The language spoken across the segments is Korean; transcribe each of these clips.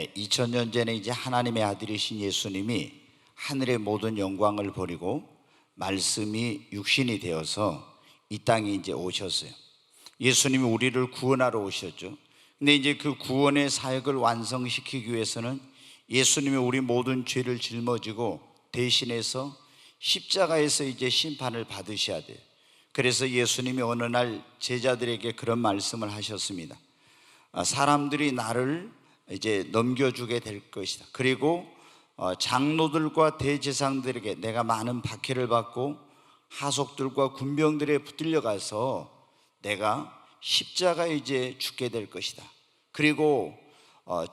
2000년 전에 이제 하나님의 아들이신 예수님이 하늘의 모든 영광을 버리고 말씀이 육신이 되어서 이 땅에 이제 오셨어요. 예수님이 우리를 구원하러 오셨죠. 근데 이제 그 구원의 사역을 완성시키기 위해서는 예수님이 우리 모든 죄를 짊어지고 대신해서 십자가에서 이제 심판을 받으셔야 돼요. 그래서 예수님이 어느 날 제자들에게 그런 말씀을 하셨습니다. 사람들이 나를 이제 넘겨주게 될 것이다. 그리고 장로들과 대제사장들에게 내가 많은 박해를 받고 하속들과 군병들에 붙들려 가서 내가 십자가에 이제 죽게 될 것이다. 그리고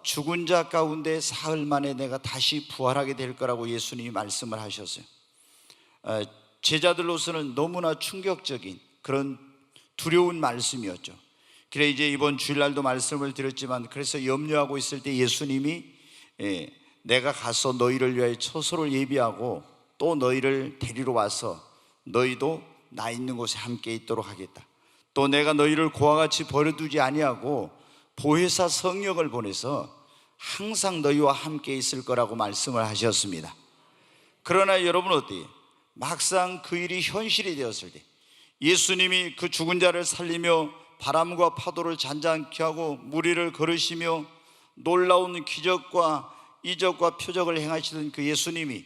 죽은 자 가운데 사흘 만에 내가 다시 부활하게 될 거라고 예수님이 말씀을 하셨어요. 제자들로서는 너무나 충격적인 그런 두려운 말씀이었죠. 그래 이제 이번 주일날도 말씀을 드렸지만, 그래서 염려하고 있을 때 예수님이 내가 가서 너희를 위하여 처소를 예비하고 또 너희를 데리러 와서 너희도 나 있는 곳에 함께 있도록 하겠다. 또 내가 너희를 고와 같이 버려두지 아니하고 보혜사 성령을 보내서 항상 너희와 함께 있을 거라고 말씀을 하셨습니다. 그러나 여러분 어때요? 막상 그 일이 현실이 되었을 때 예수님이 그 죽은 자를 살리며 바람과 파도를 잔잔케 하고 물 위를 걸으시며 놀라운 기적과 이적과 표적을 행하시던 그 예수님이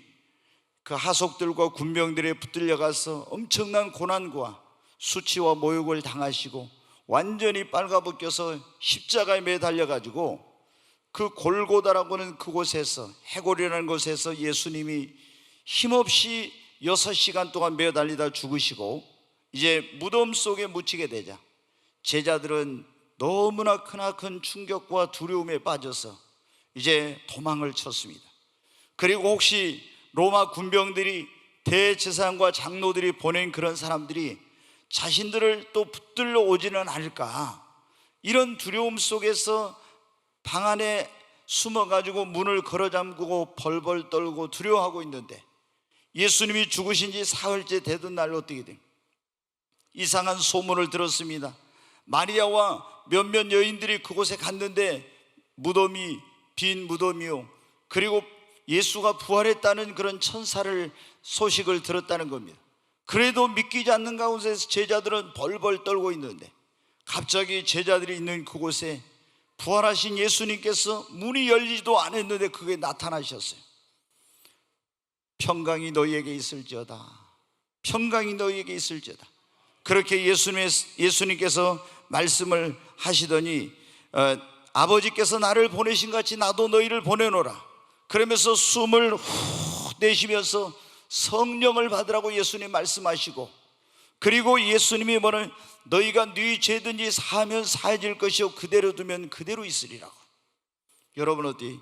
그 하속들과 군병들에 붙들려 가서 엄청난 고난과 수치와 모욕을 당하시고 완전히 빨가벗겨서 십자가에 매달려 가지고 그 골고다라고 하는 그곳에서, 해골이라는 곳에서 예수님이 힘없이 6시간 동안 매달리다 죽으시고 이제 무덤 속에 묻히게 되자 제자들은 너무나 크나큰 충격과 두려움에 빠져서 이제 도망을 쳤습니다. 그리고 혹시 로마 군병들이, 대제사장과 장로들이 보낸 그런 사람들이 자신들을 또 붙들러 오지는 않을까, 이런 두려움 속에서 방 안에 숨어가지고 문을 걸어 잠그고 벌벌 떨고 두려워하고 있는데, 예수님이 죽으신 지 사흘째 되던 날 어떻게 됩니까? 이상한 소문을 들었습니다. 마리아와 몇몇 여인들이 그곳에 갔는데 무덤이 빈 무덤이요, 그리고 예수가 부활했다는 그런 천사를 소식을 들었다는 겁니다. 그래도 믿기지 않는 가운데서 제자들은 벌벌 떨고 있는데 갑자기 제자들이 있는 그곳에 부활하신 예수님께서 문이 열리지도 않았는데 그게 나타나셨어요. 평강이 너희에게 있을지어다, 평강이 너희에게 있을지어다. 그렇게 예수님께서 말씀을 하시더니 아버지께서 나를 보내신 같이 나도 너희를 보내노라 그러면서 숨을 후 내쉬면서 성령을 받으라고 예수님 말씀하시고, 그리고 예수님이 뭐는 너희가 네 죄든지 사하면 사해질 것이요 그대로 두면 그대로 있으리라고. 여러분 어디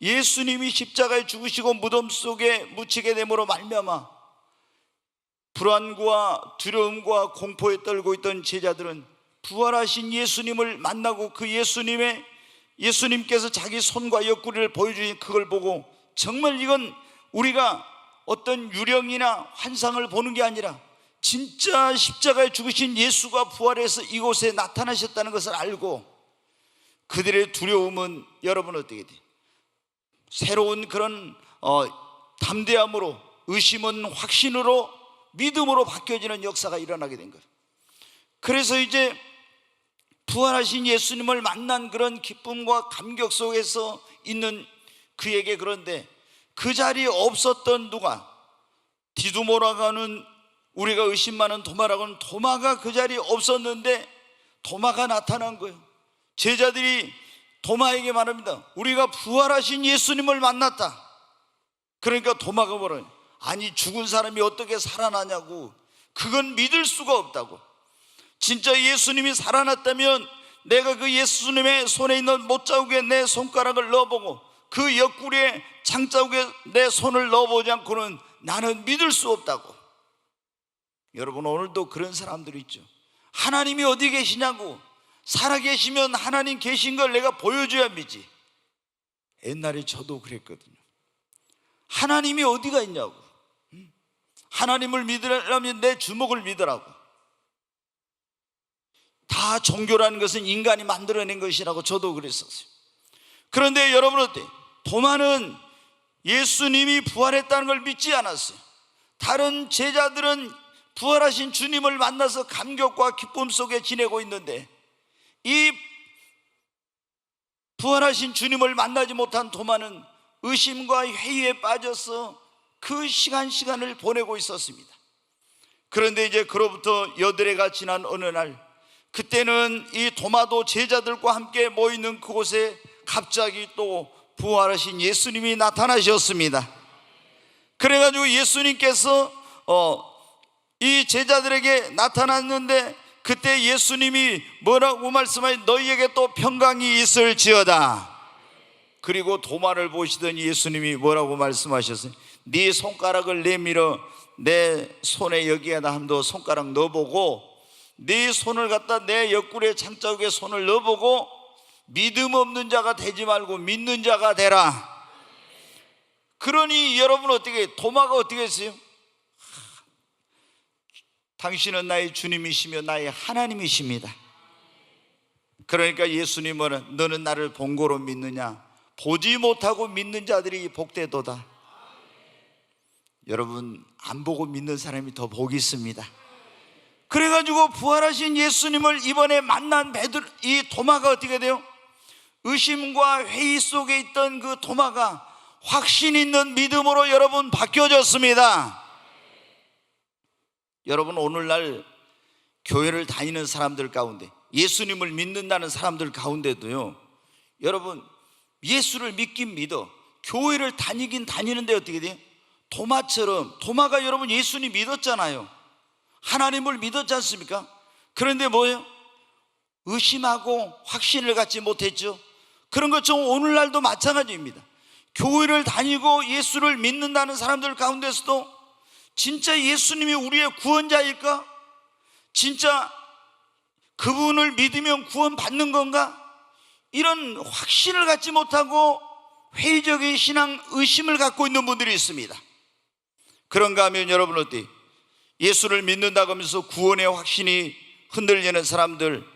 예수님이 십자가에 죽으시고 무덤 속에 묻히게 됨으로 말미암아 불안과 두려움과 공포에 떨고 있던 제자들은 부활하신 예수님을 만나고 그 예수님께서 자기 손과 옆구리를 보여주신 그걸 보고 정말 이건 우리가 어떤 유령이나 환상을 보는 게 아니라 진짜 십자가에 죽으신 예수가 부활해서 이곳에 나타나셨다는 것을 알고 그들의 두려움은 여러분 어떻게 돼? 새로운 그런 담대함으로, 의심은 확신으로, 믿음으로 바뀌어지는 역사가 일어나게 된 거예요. 그래서 이제 부활하신 예수님을 만난 그런 기쁨과 감격 속에서 있는 그에게, 그런데 그 자리에 없었던 누가, 디두모라고 하는 우리가 의심 많은 도마라고 하는 도마가 그 자리에 없었는데 도마가 나타난 거예요. 제자들이 도마에게 말합니다. 우리가 부활하신 예수님을 만났다. 그러니까 도마가 뭐래요? 아니 죽은 사람이 어떻게 살아나냐고. 그건 믿을 수가 없다고. 진짜 예수님이 살아났다면 내가 그 예수님의 손에 있는 못자국에 내 손가락을 넣어보고 그 옆구리에 장자국에 내 손을 넣어보지 않고는 나는 믿을 수 없다고. 여러분 오늘도 그런 사람들이 있죠. 하나님이 어디 계시냐고. 살아계시면 하나님 계신 걸 내가 보여줘야 믿지. 옛날에 저도 그랬거든요. 하나님이 어디가 있냐고. 하나님을 믿으려면 내 주먹을 믿으라고. 다 종교라는 것은 인간이 만들어낸 것이라고 저도 그랬었어요. 그런데 여러분 어때요? 도마는 예수님이 부활했다는 걸 믿지 않았어요. 다른 제자들은 부활하신 주님을 만나서 감격과 기쁨 속에 지내고 있는데, 이 부활하신 주님을 만나지 못한 도마는 의심과 회의에 빠져서 그 시간을 보내고 있었습니다. 그런데 이제 그로부터 여드레가 지난 어느 날, 그때는 이 도마도 제자들과 함께 모이는 그곳에 갑자기 또 부활하신 예수님이 나타나셨습니다. 그래가지고 예수님께서 이 제자들에게 나타났는데, 그때 예수님이 뭐라고 말씀하셨어요? 너희에게 또 평강이 있을지어다. 그리고 도마를 보시더니 예수님이 뭐라고 말씀하셨어요? 네 손가락을 내밀어 내 손에 여기에다 한번 손가락 넣어보고, 네 손을 갖다 내 옆구리에 장자국에 손을 넣어보고, 믿음 없는 자가 되지 말고 믿는 자가 되라. 그러니 여러분 어떻게, 도마가 어떻게 했어요? 당신은 나의 주님이시며 나의 하나님이십니다. 그러니까 예수님은 너는 나를 본고로 믿느냐? 보지 못하고 믿는 자들이 복되도다. 여러분, 안 보고 믿는 사람이 더 복이 있습니다. 그래가지고 부활하신 예수님을 이번에 만난 이 도마가 어떻게 돼요? 의심과 회의 속에 있던 그 도마가 확신 있는 믿음으로 여러분 바뀌어졌습니다. 여러분, 오늘날 교회를 다니는 사람들 가운데, 예수님을 믿는다는 사람들 가운데도요, 여러분 예수를 믿긴 믿어, 교회를 다니긴 다니는데 어떻게 돼요? 도마처럼, 도마가 여러분 예수님 믿었잖아요. 하나님을 믿었지 않습니까? 그런데 뭐예요? 의심하고 확신을 갖지 못했죠. 그런 것처럼 오늘날도 마찬가지입니다. 교회를 다니고 예수를 믿는다는 사람들 가운데서도 진짜 예수님이 우리의 구원자일까? 진짜 그분을 믿으면 구원받는 건가? 이런 확신을 갖지 못하고 회의적인 신앙, 의심을 갖고 있는 분들이 있습니다. 그런가 하면 여러분 어때요? 예수를 믿는다고 하면서 구원의 확신이 흔들리는 사람들,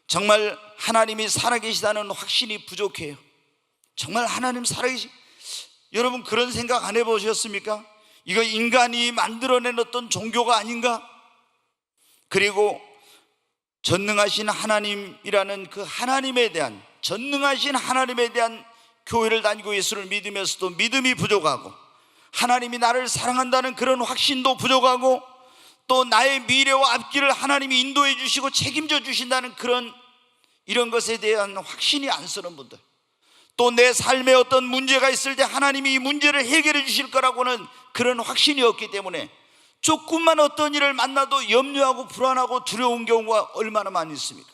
정말 하나님이 살아계시다는 확신이 부족해요. 정말 하나님 살아계시, 여러분 그런 생각 안 해보셨습니까? 이거 인간이 만들어낸 어떤 종교가 아닌가? 그리고 전능하신 하나님이라는 그 하나님에 대한, 전능하신 하나님에 대한 교회를 다니고 예수를 믿으면서도 믿음이 부족하고, 하나님이 나를 사랑한다는 그런 확신도 부족하고, 또 나의 미래와 앞길을 하나님이 인도해 주시고 책임져 주신다는 그런 이런 것에 대한 확신이 안 서는 분들, 또 내 삶에 어떤 문제가 있을 때 하나님이 이 문제를 해결해 주실 거라고는 그런 확신이 없기 때문에 조금만 어떤 일을 만나도 염려하고 불안하고 두려운 경우가 얼마나 많이 있습니까?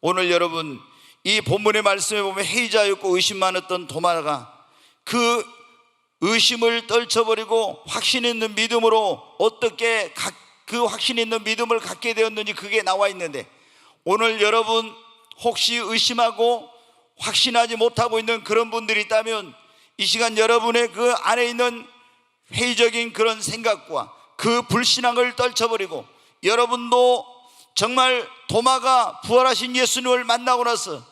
오늘 여러분 이 본문의 말씀에 보면 회의자였고 의심 많았던 도마가 그 의심을 떨쳐버리고 확신 있는 믿음으로 어떻게 그 확신 있는 믿음을 갖게 되었는지 그게 나와 있는데, 오늘 여러분 혹시 의심하고 확신하지 못하고 있는 그런 분들이 있다면 이 시간 여러분의 그 안에 있는 회의적인 그런 생각과 그 불신앙을 떨쳐버리고, 여러분도 정말 도마가 부활하신 예수님을 만나고 나서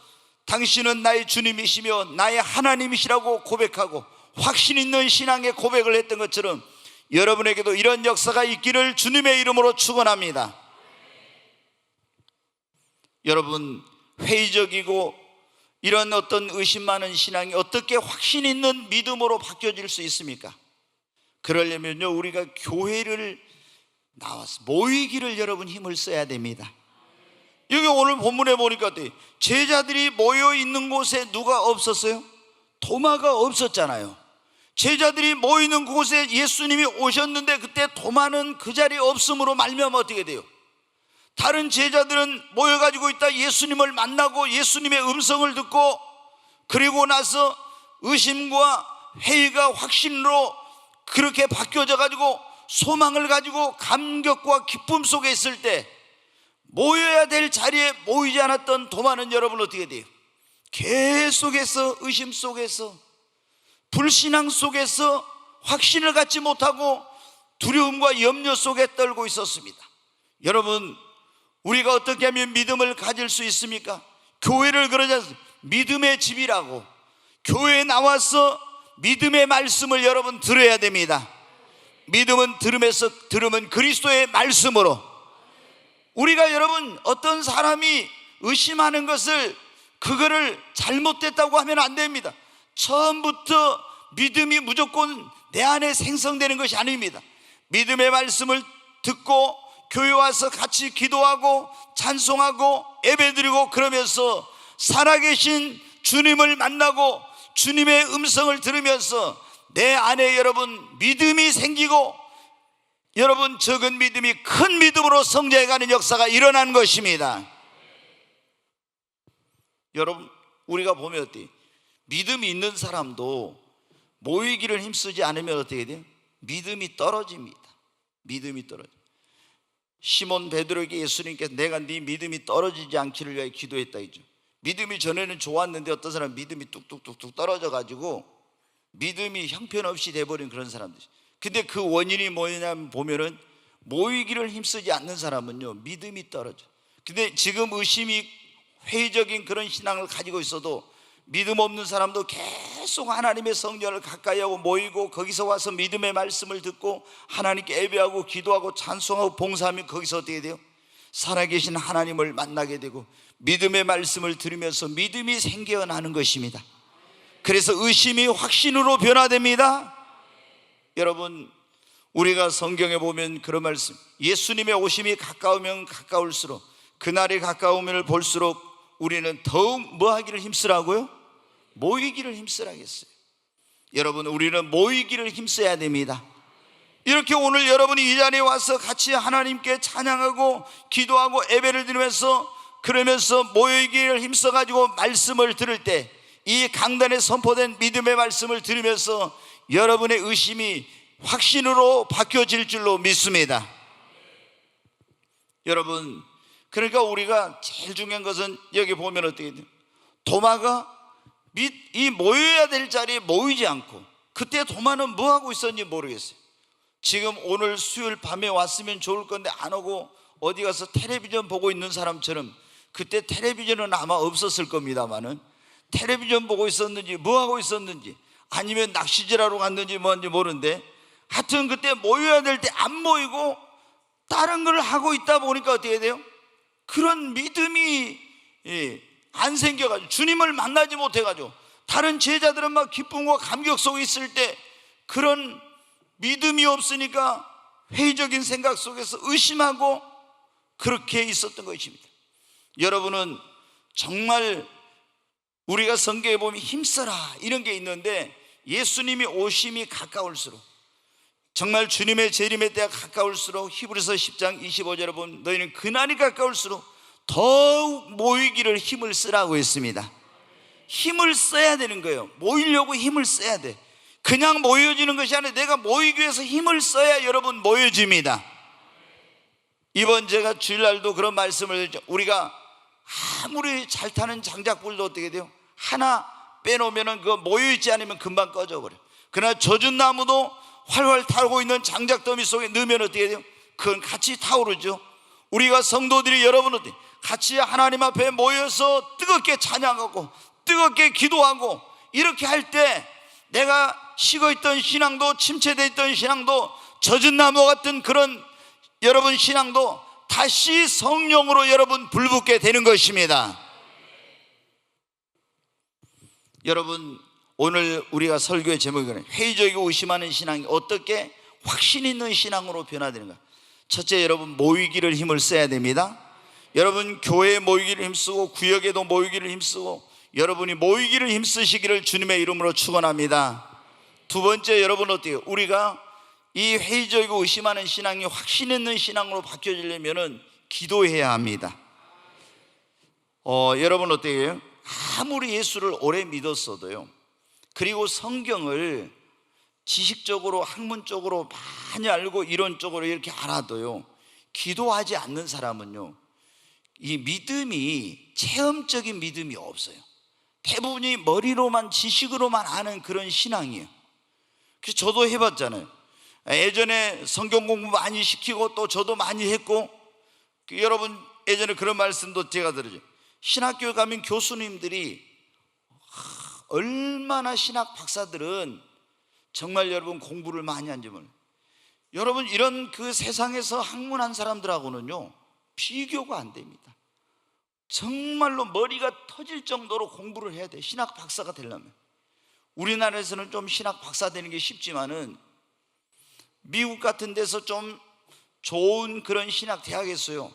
당신은 나의 주님이시며 나의 하나님이시라고 고백하고 확신 있는 신앙의 고백을 했던 것처럼 여러분에게도 이런 역사가 있기를 주님의 이름으로 축원합니다. 여러분, 회의적이고 이런 어떤 의심 많은 신앙이 어떻게 확신 있는 믿음으로 바뀌어질 수 있습니까? 그러려면요, 우리가 교회를 나와서 모이기를 여러분 힘을 써야 됩니다. 여기 오늘 본문에 보니까 제자들이 모여 있는 곳에 누가 없었어요? 도마가 없었잖아요. 제자들이 모이는 곳에 예수님이 오셨는데 그때 도마는 그 자리에 없음으로 말미암아 어떻게 돼요? 다른 제자들은 모여가지고 있다 예수님을 만나고 예수님의 음성을 듣고, 그리고 나서 의심과 회의가 확신으로 그렇게 바뀌어져 가지고 소망을 가지고 감격과 기쁨 속에 있을 때, 모여야 될 자리에 모이지 않았던 도마는 여러분 어떻게 돼요? 계속해서 의심 속에서, 불신앙 속에서 확신을 갖지 못하고 두려움과 염려 속에 떨고 있었습니다. 여러분, 우리가 어떻게 하면 믿음을 가질 수 있습니까? 교회를 그러지 않습니까? 믿음의 집이라고, 교회에 나와서 믿음의 말씀을 여러분 들어야 됩니다. 믿음은 들으면 그리스도의 말씀으로. 우리가 여러분 어떤 사람이 의심하는 것을, 그거를 잘못됐다고 하면 안 됩니다. 처음부터 믿음이 무조건 내 안에 생성되는 것이 아닙니다. 믿음의 말씀을 듣고 교회 와서 같이 기도하고 찬송하고 예배드리고 그러면서 살아계신 주님을 만나고 주님의 음성을 들으면서 내 안에 여러분 믿음이 생기고, 여러분 적은 믿음이 큰 믿음으로 성장해가는 역사가 일어난 것입니다. 여러분 우리가 보면 어때요? 믿음이 있는 사람도 모이기를 힘쓰지 않으면 어떻게 돼요? 믿음이 떨어집니다. 믿음이 떨어져. 시몬 베드로에게 예수님께서 내가 네 믿음이 떨어지지 않기를 위하여 기도했다 했죠. 믿음이 전에는 좋았는데 어떤 사람은 믿음이 뚝뚝뚝뚝 떨어져 가지고 믿음이 형편없이 돼버린 그런 사람들. 근데 그 원인이 뭐냐면 보면은 모이기를 힘쓰지 않는 사람은요 믿음이 떨어져. 근데 지금 의심이 회의적인 그런 신앙을 가지고 있어도 믿음 없는 사람도 계속 하나님의 성령을 가까이 하고 모이고 거기서 와서 믿음의 말씀을 듣고 하나님께 예배하고 기도하고 찬송하고 봉사하면 거기서 어떻게 돼요? 살아계신 하나님을 만나게 되고 믿음의 말씀을 들으면서 믿음이 생겨나는 것입니다. 그래서 의심이 확신으로 변화됩니다. 여러분 우리가 성경에 보면 그런 말씀, 예수님의 오심이 가까우면 가까울수록, 그날이 가까우면 볼수록 우리는 더욱 뭐 하기를 힘쓰라고요? 모이기를 힘쓰라겠어요. 여러분 우리는 모이기를 힘써야 됩니다. 이렇게 오늘 여러분이 이 자리에 와서 같이 하나님께 찬양하고 기도하고 예배를 드리면서 그러면서 모이기를 힘써가지고 말씀을 들을 때, 이 강단에 선포된 믿음의 말씀을 들으면서 여러분의 의심이 확신으로 바뀌어질 줄로 믿습니다. 여러분 그러니까 우리가 제일 중요한 것은 여기 보면 어떻게 돼요? 도마가 이 모여야 될 자리에 모이지 않고, 그때 도마는 뭐 하고 있었는지 모르겠어요. 지금 오늘 수요일 밤에 왔으면 좋을 건데 안 오고 어디 가서 텔레비전 보고 있는 사람처럼, 그때 텔레비전은 아마 없었을 겁니다만은 텔레비전 보고 있었는지 뭐 하고 있었는지, 아니면 낚시질하러 갔는지 뭔지 모르는데 하여튼 그때 모여야 될 때 안 모이고 다른 걸 하고 있다 보니까 어떻게 돼요? 그런 믿음이 안 생겨가지고 주님을 만나지 못해가지고 다른 제자들은 막 기쁨과 감격 속에 있을 때 그런 믿음이 없으니까 회의적인 생각 속에서 의심하고 그렇게 있었던 것입니다. 여러분은 정말 우리가 성경에 보면 힘써라 이런 게 있는데, 예수님이 오심이 가까울수록, 정말 주님의 재림의 때가 가까울수록 히브리서 10장 25절에 보면 너희는 그날이 가까울수록 더욱 모이기를 힘을 쓰라고 했습니다. 힘을 써야 되는 거예요. 모이려고 힘을 써야 돼. 그냥 모여지는 것이 아니라 내가 모이기 위해서 힘을 써야 여러분 모여집니다. 이번 제가 주일날도 그런 말씀을 드렸죠. 우리가 아무리 잘 타는 장작불도 어떻게 돼요? 하나 빼놓으면 그거 모여있지 않으면 금방 꺼져버려요. 그러나 젖은 나무도 활활 타고 있는 장작더미 속에 넣으면 어떻게 돼요? 그건 같이 타오르죠. 우리가 성도들이 여러분 어때? 같이 하나님 앞에 모여서 뜨겁게 찬양하고 뜨겁게 기도하고 이렇게 할 때 내가 식어있던 신앙도, 침체되어 있던 신앙도, 젖은 나무 같은 그런 여러분 신앙도 다시 성령으로 여러분 불붙게 되는 것입니다. 여러분 오늘 우리가 설교의 제목은 회의적이고 의심하는 신앙이 어떻게 확신 있는 신앙으로 변화되는가. 첫째, 여러분 모이기를 힘을 써야 됩니다. 여러분 교회에 모이기를 힘쓰고 구역에도 모이기를 힘쓰고 여러분이 모이기를 힘쓰시기를 주님의 이름으로 축원합니다. 두 번째, 여러분 어때요? 우리가 이 회의적이고 의심하는 신앙이 확신 있는 신앙으로 바뀌어지려면 기도해야 합니다. 여러분 어때요? 아무리 예수를 오래 믿었어도요, 그리고 성경을 지식적으로 학문적으로 많이 알고 이론적으로 이렇게 알아도요, 기도하지 않는 사람은요 이 믿음이 체험적인 믿음이 없어요. 대부분이 머리로만 지식으로만 아는 그런 신앙이에요. 그래서 저도 해봤잖아요. 예전에 성경 공부 많이 시키고 또 저도 많이 했고, 여러분 예전에 그런 말씀도 제가 들었죠. 신학교에 가면 교수님들이 얼마나 신학 박사들은 정말 여러분 공부를 많이 한지 몰라요. 여러분 이런 그 세상에서 학문한 사람들하고는요 비교가 안 됩니다. 정말로 머리가 터질 정도로 공부를 해야 돼. 신학 박사가 되려면. 우리나라에서는 좀 신학 박사 되는 게 쉽지만은 미국 같은 데서 좀 좋은 그런 신학 대학에서요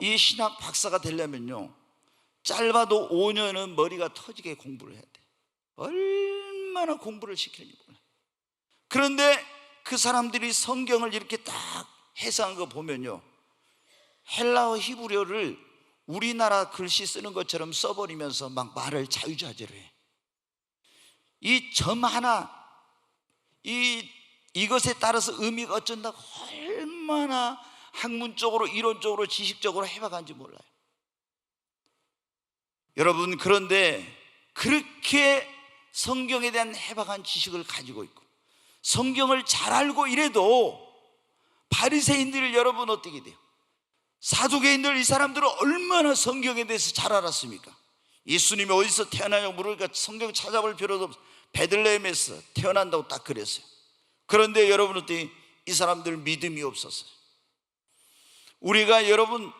이 신학 박사가 되려면요 짧아도 5년은 머리가 터지게 공부를 해야 돼. 얼마나 공부를 시키는지 몰라요. 그런데 그 사람들이 성경을 이렇게 딱 해석한 거 보면요 헬라어 히브리어를 우리나라 글씨 쓰는 것처럼 써버리면서 막 말을 자유자재로 해. 이 점 하나 이것에 따라서 의미가 어쩐다고 얼마나 학문적으로 이론적으로 지식적으로 해박한지 몰라요. 여러분 그런데 그렇게 성경에 대한 해박한 지식을 가지고 있고 성경을 잘 알고 이래도 바리새인들 여러분 어떻게 돼요? 사두개인들 이 사람들은 얼마나 성경에 대해서 잘 알았습니까? 예수님이 어디서 태어나냐고 물으니까 성경 찾아볼 필요도 없어. 베들레헴에서 태어난다고 딱 그랬어요. 그런데 여러분 어떻게 이 사람들 믿음이 없었어요. 우리가 여러분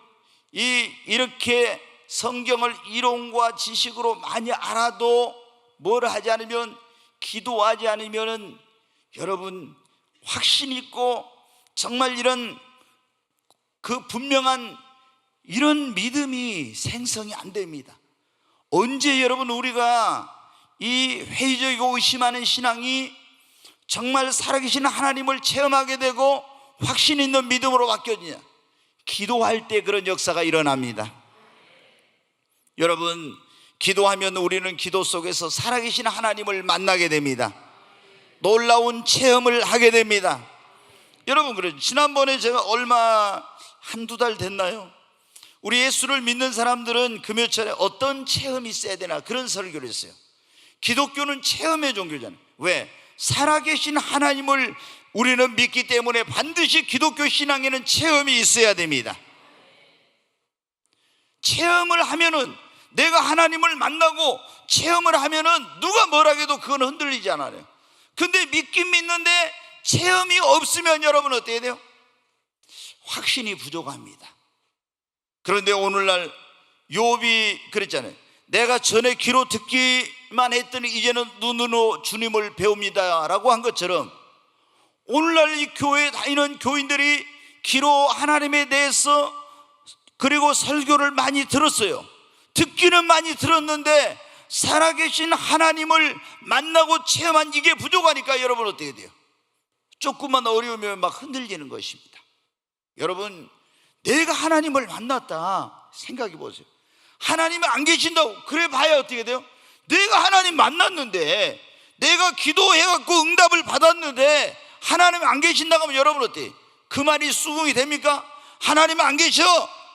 이렇게 성경을 이론과 지식으로 많이 알아도 뭘 하지 않으면 기도하지 않으면은 여러분 확신 있고 정말 이런 그 분명한 이런 믿음이 생성이 안 됩니다. 언제 여러분 우리가 이 회의적이고 의심하는 신앙이 정말 살아계신 하나님을 체험하게 되고 확신 있는 믿음으로 바뀌어지냐? 기도할 때 그런 역사가 일어납니다. 여러분 기도하면 우리는 기도 속에서 살아계신 하나님을 만나게 됩니다. 놀라운 체험을 하게 됩니다. 여러분 그래요. 지난번에 제가 한두 달 됐나요? 우리 예수를 믿는 사람들은 금요철에 어떤 체험이 있어야 되나 그런 설교를 했어요. 기독교는 체험의 종교잖아요. 왜? 살아계신 하나님을 우리는 믿기 때문에 반드시 기독교 신앙에는 체험이 있어야 됩니다. 체험을 하면은 내가 하나님을 만나고 체험을 하면은 누가 뭐라 해도 그건 흔들리지 않아요. 근데 믿긴 믿는데 체험이 없으면 여러분 어떻게 돼요? 확신이 부족합니다. 그런데 오늘날 욥이 그랬잖아요. 내가 전에 귀로 듣기만 했더니 이제는 눈으로 주님을 배웁니다 라고 한 것처럼 오늘날 이 교회에 다니는 교인들이 귀로 하나님에 대해서 그리고 설교를 많이 들었어요. 듣기는 많이 들었는데 살아계신 하나님을 만나고 체험한 이게 부족하니까 여러분 어떻게 돼요? 조금만 어려우면 막 흔들리는 것입니다. 여러분 내가 하나님을 만났다 생각해 보세요. 하나님이 안 계신다고 그래 봐야 어떻게 돼요? 내가 하나님 만났는데 내가 기도해갖고 응답을 받았는데 하나님이 안 계신다고 하면 여러분 어때요? 그 말이 수긍이 됩니까? 하나님이 안 계셔.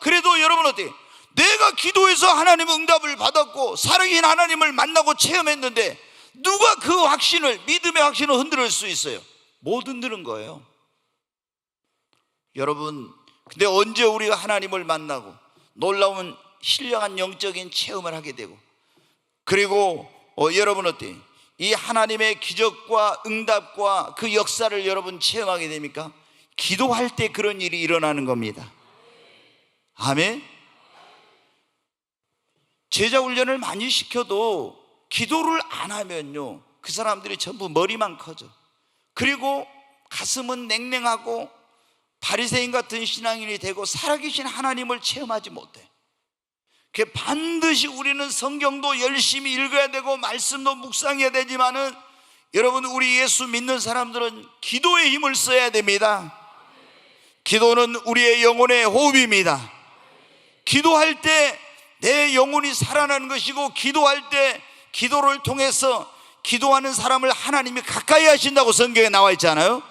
그래도 여러분 어때요? 내가 기도해서 하나님 응답을 받았고 살아계신 하나님을 만나고 체험했는데 누가 그 확신을 믿음의 확신을 흔들 수 있어요? 못 흔드는 거예요. 여러분 근데 언제 우리가 하나님을 만나고 놀라운 신령한 영적인 체험을 하게 되고 그리고 여러분 어때요? 이 하나님의 기적과 응답과 그 역사를 여러분 체험하게 됩니까? 기도할 때 그런 일이 일어나는 겁니다. 아멘. 제자 훈련을 많이 시켜도 기도를 안 하면요 그 사람들이 전부 머리만 커져. 그리고 가슴은 냉랭하고 바리새인 같은 신앙인이 되고 살아계신 하나님을 체험하지 못해. 반드시 우리는 성경도 열심히 읽어야 되고 말씀도 묵상해야 되지만은 여러분 우리 예수 믿는 사람들은 기도의 힘을 써야 됩니다. 기도는 우리의 영혼의 호흡입니다. 기도할 때 내 영혼이 살아나는 것이고 기도할 때 기도를 통해서 기도하는 사람을 하나님이 가까이 하신다고 성경에 나와 있잖아요.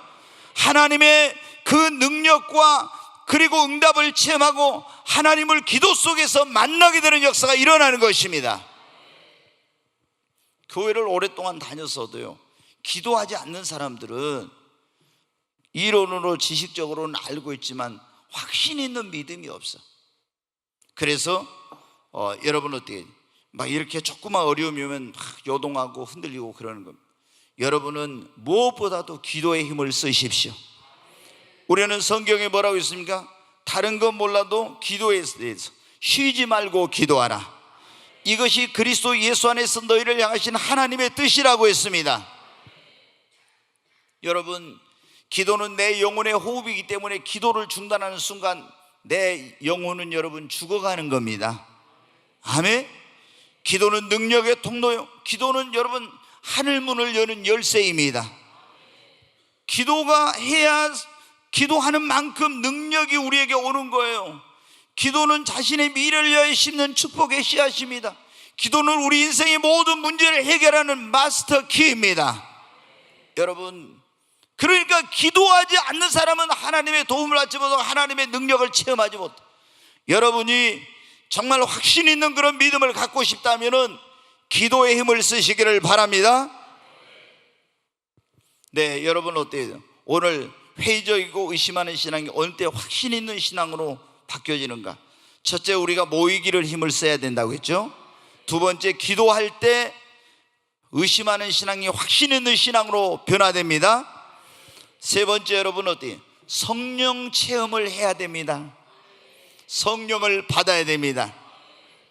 하나님의 그 능력과 그리고 응답을 체험하고 하나님을 기도 속에서 만나게 되는 역사가 일어나는 것입니다. 교회를 오랫동안 다녔어도요 기도하지 않는 사람들은 이론으로 지식적으로는 알고 있지만 확신 있는 믿음이 없어. 그래서 여러분 어떻게 막 이렇게 조그만 어려움이 오면 막 요동하고 흔들리고 그러는 겁니다. 여러분은 무엇보다도 기도의 힘을 쓰십시오. 우리는 성경에 뭐라고 있습니까? 다른 건 몰라도 기도에 대해서 쉬지 말고 기도하라. 이것이 그리스도 예수 안에서 너희를 향하신 하나님의 뜻이라고 했습니다. 여러분, 기도는 내 영혼의 호흡이기 때문에 기도를 중단하는 순간 내 영혼은 여러분 죽어가는 겁니다. 아멘. 기도는 능력의 통로요. 기도는 여러분 하늘문을 여는 열쇠입니다. 기도가 해야 기도하는 만큼 능력이 우리에게 오는 거예요. 기도는 자신의 미래를 위하여 심는 축복의 씨앗입니다. 기도는 우리 인생의 모든 문제를 해결하는 마스터 키입니다. 여러분, 그러니까 기도하지 않는 사람은 하나님의 도움을 받지 못하고 하나님의 능력을 체험하지 못해요. 여러분이 정말 확신 있는 그런 믿음을 갖고 싶다면 기도의 힘을 쓰시기를 바랍니다. 네, 여러분 어때요? 오늘 회의적이고 의심하는 신앙이 어느 때 확신 있는 신앙으로 바뀌어지는가? 첫째, 우리가 모이기를 힘을 써야 된다고 했죠. 두 번째, 기도할 때 의심하는 신앙이 확신 있는 신앙으로 변화됩니다. 세 번째, 여러분 어때요? 성령 체험을 해야 됩니다. 성령을 받아야 됩니다.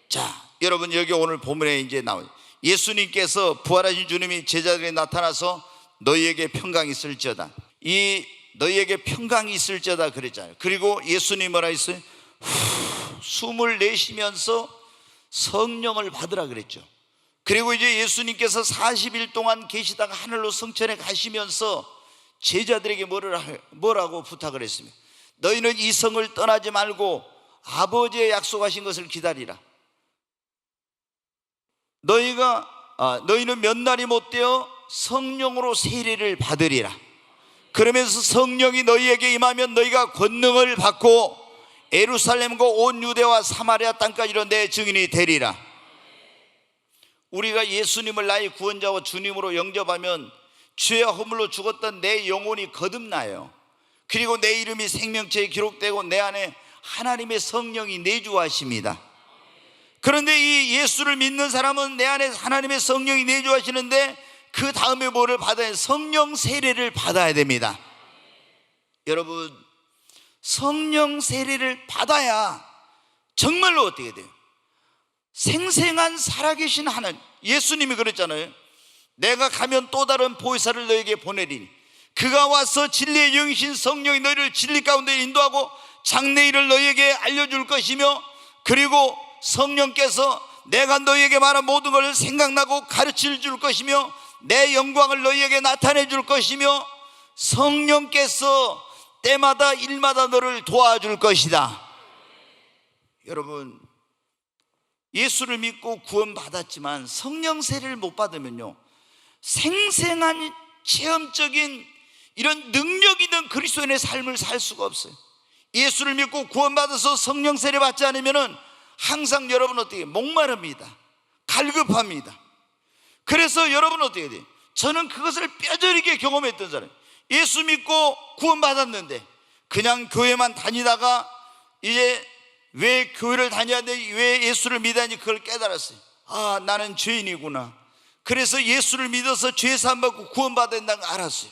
자, 여러분 여기 오늘 본문에 이제 나와요. 예수님께서 부활하신 주님이 제자들에게 나타나서 너희에게 평강이 있을지어다. 이 너희에게 평강이 있을지어다 그랬잖아요. 그리고 예수님이 뭐라 했어요? 숨을 내쉬면서 성령을 받으라 그랬죠. 그리고 이제 예수님께서 40일 동안 계시다가 하늘로 성천에 가시면서 제자들에게 뭐라고 부탁을 했습니다. 너희는 이 성을 떠나지 말고 아버지의 약속하신 것을 기다리라. 너희는 몇 날이 못되어 성령으로 세례를 받으리라. 그러면서 성령이 너희에게 임하면 너희가 권능을 받고 예루살렘과 온 유대와 사마리아 땅까지로 내 증인이 되리라. 우리가 예수님을 나의 구원자와 주님으로 영접하면 죄와 허물로 죽었던 내 영혼이 거듭나요. 그리고 내 이름이 생명체에 기록되고 내 안에 하나님의 성령이 내주하십니다. 그런데 이 예수를 믿는 사람은 내 안에 하나님의 성령이 내주하시는데 그 다음에 뭐를 받아야, 성령 세례를 받아야 됩니다. 여러분, 성령 세례를 받아야 정말로 어떻게 돼요? 생생한 살아계신 하나님, 예수님이 그랬잖아요. 내가 가면 또 다른 보혜사를 너에게 보내리니 그가 와서 진리의 영이신 성령이 너희를 진리 가운데 인도하고 장래일을 너희에게 알려줄 것이며, 그리고 성령께서 내가 너희에게 말한 모든 것을 생각나고 가르쳐 줄 것이며 내 영광을 너희에게 나타내 줄 것이며 성령께서 때마다 일마다 너를 도와줄 것이다. 여러분, 예수를 믿고 구원받았지만 성령 세례를 못 받으면요, 생생한 체험적인 이런 능력 있는 그리스도인의 삶을 살 수가 없어요. 예수를 믿고 구원받아서 성령 세례 받지 않으면 항상 여러분 어떻게 목마릅니다. 갈급합니다. 그래서 여러분 어떻게 돼요? 저는 그것을 뼈저리게 경험했던 사람이에요. 예수 믿고 구원받았는데 그냥 교회만 다니다가 이제 왜 교회를 다녀야 돼? 왜 예수를 믿어야 하는지 그걸 깨달았어요. 아, 나는 죄인이구나. 그래서 예수를 믿어서 죄 사함 받고 구원받아야 된다는 걸 알았어요.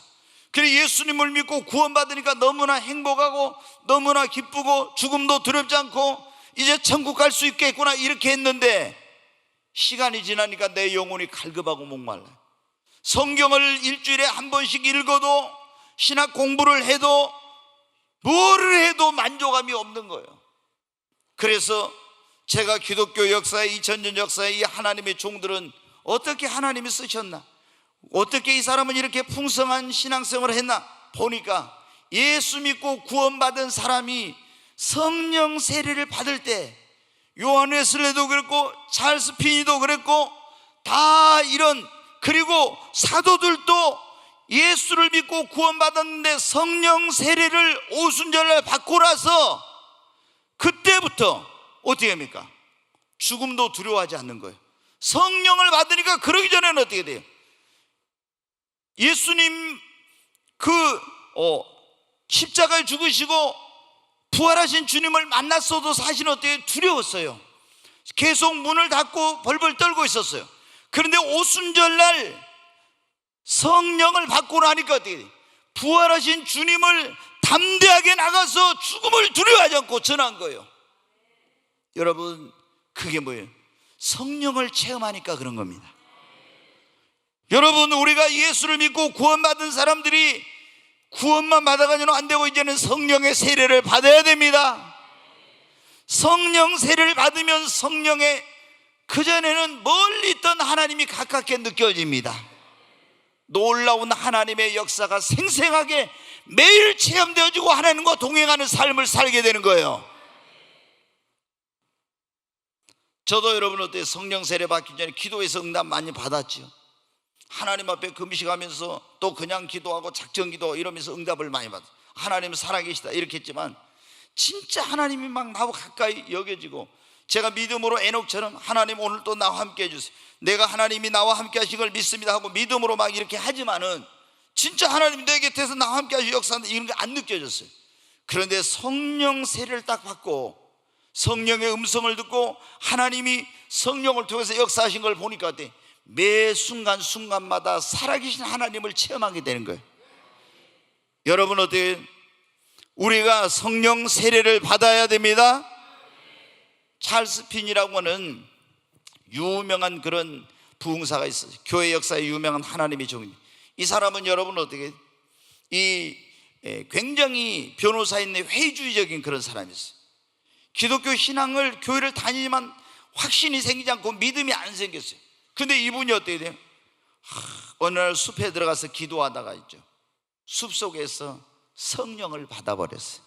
그래서 예수님을 믿고 구원받으니까 너무나 행복하고 너무나 기쁘고 죽음도 두렵지 않고 이제 천국 갈 수 있겠구나 이렇게 했는데 시간이 지나니까 내 영혼이 갈급하고 목말라요. 성경을 일주일에 한 번씩 읽어도 신학 공부를 해도 뭐를 해도 만족감이 없는 거예요. 그래서 제가 기독교 역사에 2000년 역사에 이 하나님의 종들은 어떻게 하나님이 쓰셨나, 어떻게 이 사람은 이렇게 풍성한 신앙생활을 했나 보니까 예수 믿고 구원받은 사람이 성령 세례를 받을 때 요한 웨슬레도 그랬고 찰스 피니도 그랬고 다 이런, 그리고 사도들도 예수를 믿고 구원받았는데 성령 세례를 오순절날 받고 나서 그때부터 어떻게 합니까? 죽음도 두려워하지 않는 거예요. 성령을 받으니까 그러기 전에는 어떻게 돼요? 예수님 십자가에 죽으시고 부활하신 주님을 만났어도 사실은 어때요? 두려웠어요. 계속 문을 닫고 벌벌 떨고 있었어요. 그런데 오순절날 성령을 받고 나니까 어떻게 돼요? 부활하신 주님을 담대하게 나가서 죽음을 두려워하지 않고 전한 거예요. 여러분, 그게 뭐예요? 성령을 체험하니까 그런 겁니다. 여러분, 우리가 예수를 믿고 구원받은 사람들이 구원만 받아가지고는 안 되고 이제는 성령의 세례를 받아야 됩니다. 성령 세례를 받으면 성령의, 그전에는 멀리 있던 하나님이 가깝게 느껴집니다. 놀라운 하나님의 역사가 생생하게 매일 체험되어지고 하나님과 동행하는 삶을 살게 되는 거예요. 저도 여러분 어때요? 성령 세례 받기 전에 기도해서 응답 많이 받았죠. 하나님 앞에 금식하면서 또 그냥 기도하고 작정 기도 이러면서 응답을 많이 받았어요. 하나님 살아계시다 이렇게 했지만 진짜 하나님이 막 나하고 가까이 여겨지고, 제가 믿음으로 에녹처럼 하나님 오늘 또 나와 함께 해주세요, 내가 하나님이 나와 함께 하신 걸 믿습니다 하고 믿음으로 막 이렇게 하지만은 진짜 하나님이 내 곁에서 나와 함께 하시고 역사하는데 이런 게 안 느껴졌어요. 그런데 성령 세례를 딱 받고 성령의 음성을 듣고 하나님이 성령을 통해서 역사하신 걸 보니까 어때? 매 순간순간마다 살아계신 하나님을 체험하게 되는 거예요. 여러분 어때요? 우리가 성령 세례를 받아야 됩니다. 찰스 핀이라고 하는 유명한 그런 부흥사가 있어요. 교회 역사에 유명한 하나님의 종입니다. 이 사람은 여러분 어떻게, 굉장히 변호사인데 회의주의적인 그런 사람이었어요. 기독교 신앙을, 교회를 다니지만 확신이 생기지 않고 믿음이 안 생겼어요. 근데 이분이 어떻게 돼요? 어느 날 숲에 들어가서 기도하다가 있죠, 숲속에서 성령을 받아버렸어요.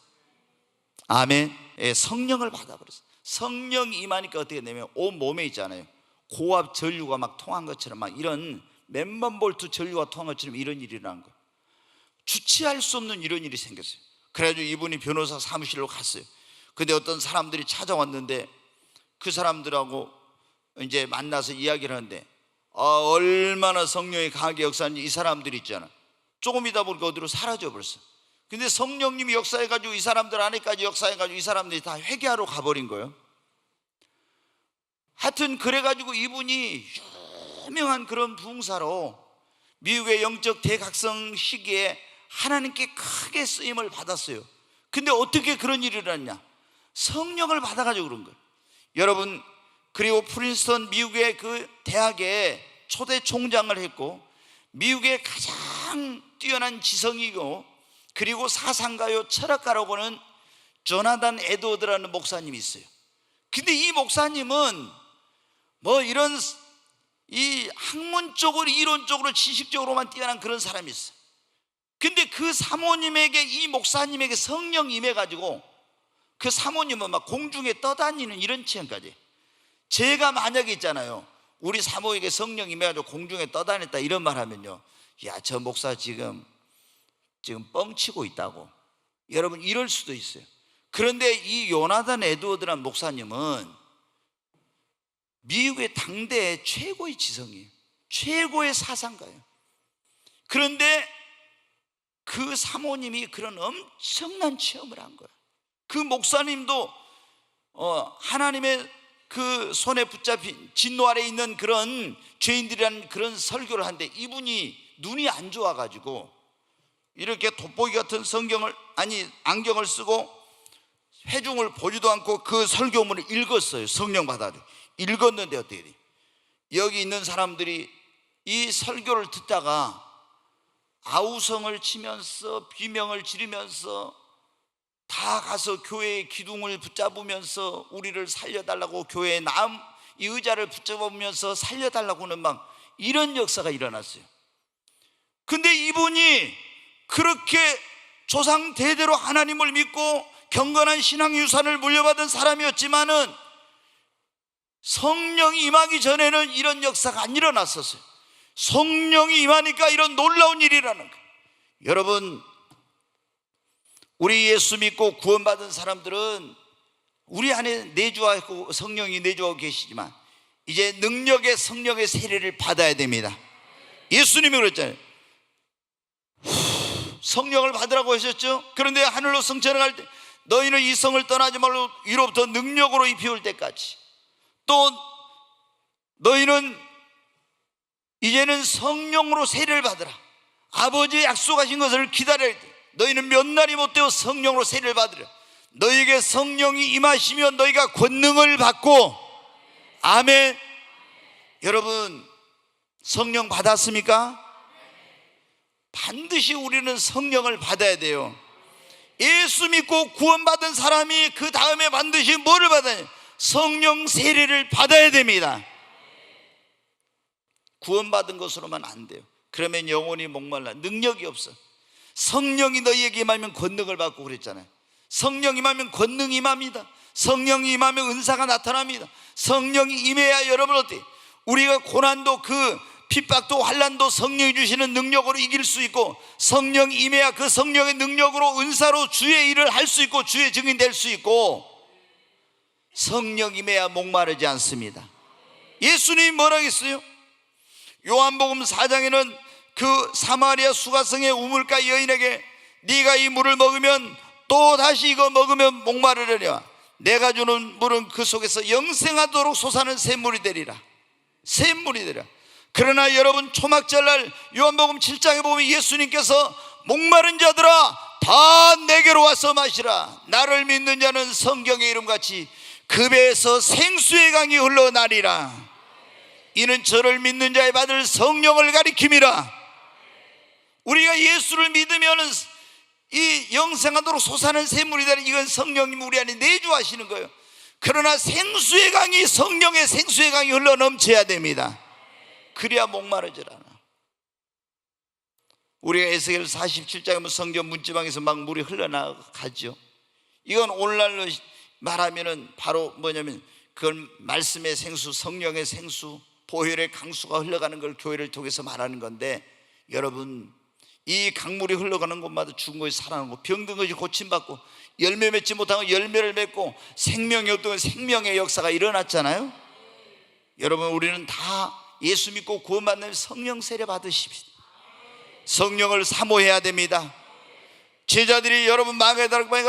아멘. 성령을 받아버렸어요. 성령이 임하니까 어떻게 되냐면 온 몸에 있잖아요, 고압 전류가 막 통한 것처럼, 막 이런 몇만 볼트 전류가 통한 것처럼 이런 일이 일어난 거예요. 주체할 수 없는 이런 일이 생겼어요. 그래가지고 이분이 변호사 사무실로 갔어요. 근데 어떤 사람들이 찾아왔는데 그 사람들하고 이제 만나서 이야기를 하는데, 얼마나 성령이 강하게 역사하는지 이 사람들이 있잖아, 조금 있다 보니까 어디로 사라져 버렸어. 근데 성령님이 역사해가지고 이 사람들 안에까지 역사해가지고 이 사람들이 다 회개하러 가버린 거예요. 하여튼 그래가지고 이분이 유명한 그런 부흥사로 미국의 영적 대각성 시기에 하나님께 크게 쓰임을 받았어요. 근데 어떻게 그런 일이 일어났냐? 성령을 받아가지고 그런 거예요. 여러분, 그리고 프린스턴 미국의 그 대학에 초대 총장을 했고, 미국의 가장 뛰어난 지성이고 그리고 사상가요 철학가라고 하는 조나단 에드워드라는 목사님이 있어요. 근데 이 목사님은 뭐 이런 이 학문적으로 이론적으로 지식적으로만 뛰어난 그런 사람이 있어요. 근데 그 사모님에게, 이 목사님에게 성령 임해가지고 그 사모님은 막 공중에 떠다니는 이런 체험까지. 제가 만약에 있잖아요, 우리 사모에게 성령 임해가지고 공중에 떠다녔다 이런 말 하면요, 야, 저 목사 지금 뻥치고 있다고 여러분 이럴 수도 있어요. 그런데 이 요나단 에드워드라는 목사님은 미국의 당대 최고의 지성이에요. 최고의 사상가예요. 그런데 그 사모님이 그런 엄청난 체험을 한 거예요. 그 목사님도 하나님의 그 손에 붙잡힌 진노 아래에 있는 그런 죄인들이라는 그런 설교를 하는데, 이분이 눈이 안 좋아가지고 이렇게 돋보기 같은 안경을 쓰고 회중을 보지도 않고 그 설교문을 읽었어요. 성령 받아들 읽었는데 어떻게 돼? 여기 있는 사람들이 이 설교를 듣다가 아우성을 치면서 비명을 지르면서 다 가서 교회의 기둥을 붙잡으면서 우리를 살려달라고, 교회의 이 의자를 붙잡으면서 살려달라고는 막 이런 역사가 일어났어요. 근데 이분이 그렇게 조상 대대로 하나님을 믿고 경건한 신앙 유산을 물려받은 사람이었지만은 성령이 임하기 전에는 이런 역사가 안 일어났었어요. 성령이 임하니까 이런 놀라운 일이 일어나는 거예요. 여러분, 우리 예수 믿고 구원받은 사람들은 우리 안에 내주하고 성령이 내주하고 계시지만 이제 능력의 성령의 세례를 받아야 됩니다. 예수님이 그랬잖아요. 성령을 받으라고 하셨죠. 그런데 하늘로 성천을 갈 때 너희는 이 성을 떠나지 말고 위로부터 능력으로 입혀올 때까지 또 너희는 이제는 성령으로 세례를 받으라. 아버지의 약속하신 것을 기다려야 돼. 너희는 몇 날이 못되어 성령으로 세례를 받으라. 너희에게 성령이 임하시면 너희가 권능을 받고. 아멘. 여러분, 성령 받았습니까? 반드시 우리는 성령을 받아야 돼요. 예수 믿고 구원받은 사람이 그 다음에 반드시 뭐를 받아야? 성령 세례를 받아야 됩니다. 구원받은 것으로만 안 돼요. 그러면 영혼이 목말라 능력이 없어. 성령이 너희에게 임하면 권능을 받고 그랬잖아요. 성령이 임하면 권능이 임합니다. 성령이 임하면 은사가 나타납니다. 성령이 임해야 여러분 어때요? 우리가 고난도 그 핍박도 환난도 성령이 주시는 능력으로 이길 수 있고, 성령이 임해야 그 성령의 능력으로 은사로 주의 일을 할 수 있고 주의 증인 될 수 있고, 성령 임해야 목마르지 않습니다. 예수님이 뭐라고 했어요? 요한복음 4장에는 그 사마리아 수가성의 우물가 여인에게 네가 이 물을 먹으면 또 다시 이거 먹으면 목마르려냐. 내가 주는 물은 그 속에서 영생하도록 솟아나는 샘물이 되리라. 샘물이 되리라. 그러나 여러분, 초막절날 요한복음 7장에 보면 예수님께서 목마른 자들아 다 내게로 와서 마시라. 나를 믿는 자는 성경의 이름같이 그 배에서 생수의 강이 흘러나리라. 이는 저를 믿는 자의 받을 성령을 가리킴이라. 우리가 예수를 믿으면 이 영생하도록 솟아나는 샘물이 되는, 이건 성령님 우리 안에 내주하시는 거예요. 그러나 생수의 강이, 성령의 생수의 강이 흘러 넘쳐야 됩니다. 그래야 목마르질 않아. 우리가 에스겔 47장에 보면 성전 문지방에서 막 물이 흘러나가죠. 이건 오늘날로 말하면은 바로 뭐냐면 그건 말씀의 생수, 성령의 생수, 보혈의 강수가 흘러가는 걸 교회를 통해서 말하는 건데, 여러분, 이 강물이 흘러가는 곳마다 죽은 것이 살아나고 병든 것이 고침받고 열매 맺지 못하고 열매를 맺고 생명이 없던 생명의 역사가 일어났잖아요. 여러분, 우리는 다 예수 믿고 구원받는 성령 세례 받으십시다. 성령을 사모해야 됩니다. 제자들이 여러분 마가다락방에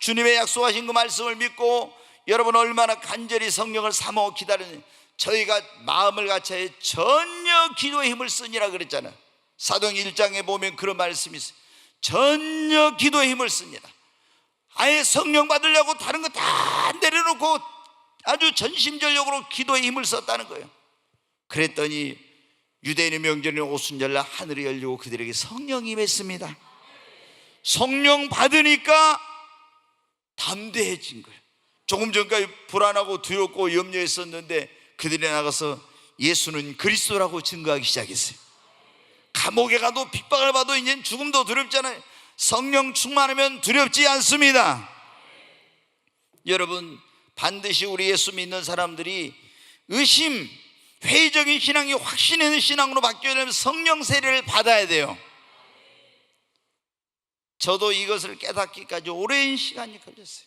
주님의 약속하신 그 말씀을 믿고 여러분 얼마나 간절히 성령을 사모하고 기다리는, 저희가 마음을 갖춰야 전혀 기도에 힘을 쓰니라 그랬잖아요. 사도행 1장에 보면 그런 말씀이 있어요. 전혀 기도에 힘을 씁니다. 아예 성령 받으려고 다른 거 다 내려놓고 아주 전심전력으로 기도에 힘을 썼다는 거예요. 그랬더니 유대인의 명절인 오순절날 하늘이 열리고 그들에게 성령이 임했습니다. 성령 받으니까 담대해진 거예요. 조금 전까지 불안하고 두렵고 염려했었는데 그들이 나가서 예수는 그리스도라고 증거하기 시작했어요. 감옥에 가도 핍박을 받아도 이제는 죽음도 두렵잖아요. 성령 충만하면 두렵지 않습니다. 여러분, 반드시 우리 예수 믿는 사람들이 의심, 회의적인 신앙이 확신 있는 신앙으로 바뀌려면 성령 세례를 받아야 돼요. 저도 이것을 깨닫기까지 오랜 시간이 걸렸어요.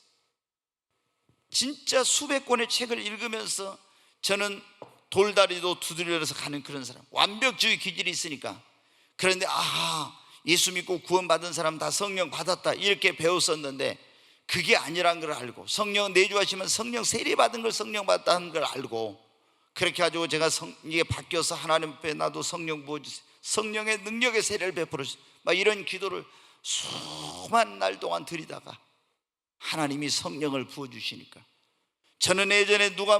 진짜 수백 권의 책을 읽으면서 저는 돌다리도 두드려서 가는 그런 사람, 완벽주의 기질이 있으니까. 그런데 예수 믿고 구원받은 사람 다 성령 받았다 이렇게 배웠었는데 그게 아니란 걸 알고, 성령 내주하시면 성령 세례 받은 걸 성령 받았다는 걸 알고, 그렇게 가지고 제가 이게 바뀌어서 하나님 앞에 나도 성령 부어주세요, 성령의 능력의 세례를 베풀어 주세요, 막 이런 기도를 수많은 날 동안 드리다가 하나님이 성령을 부어주시니까, 저는 예전에 누가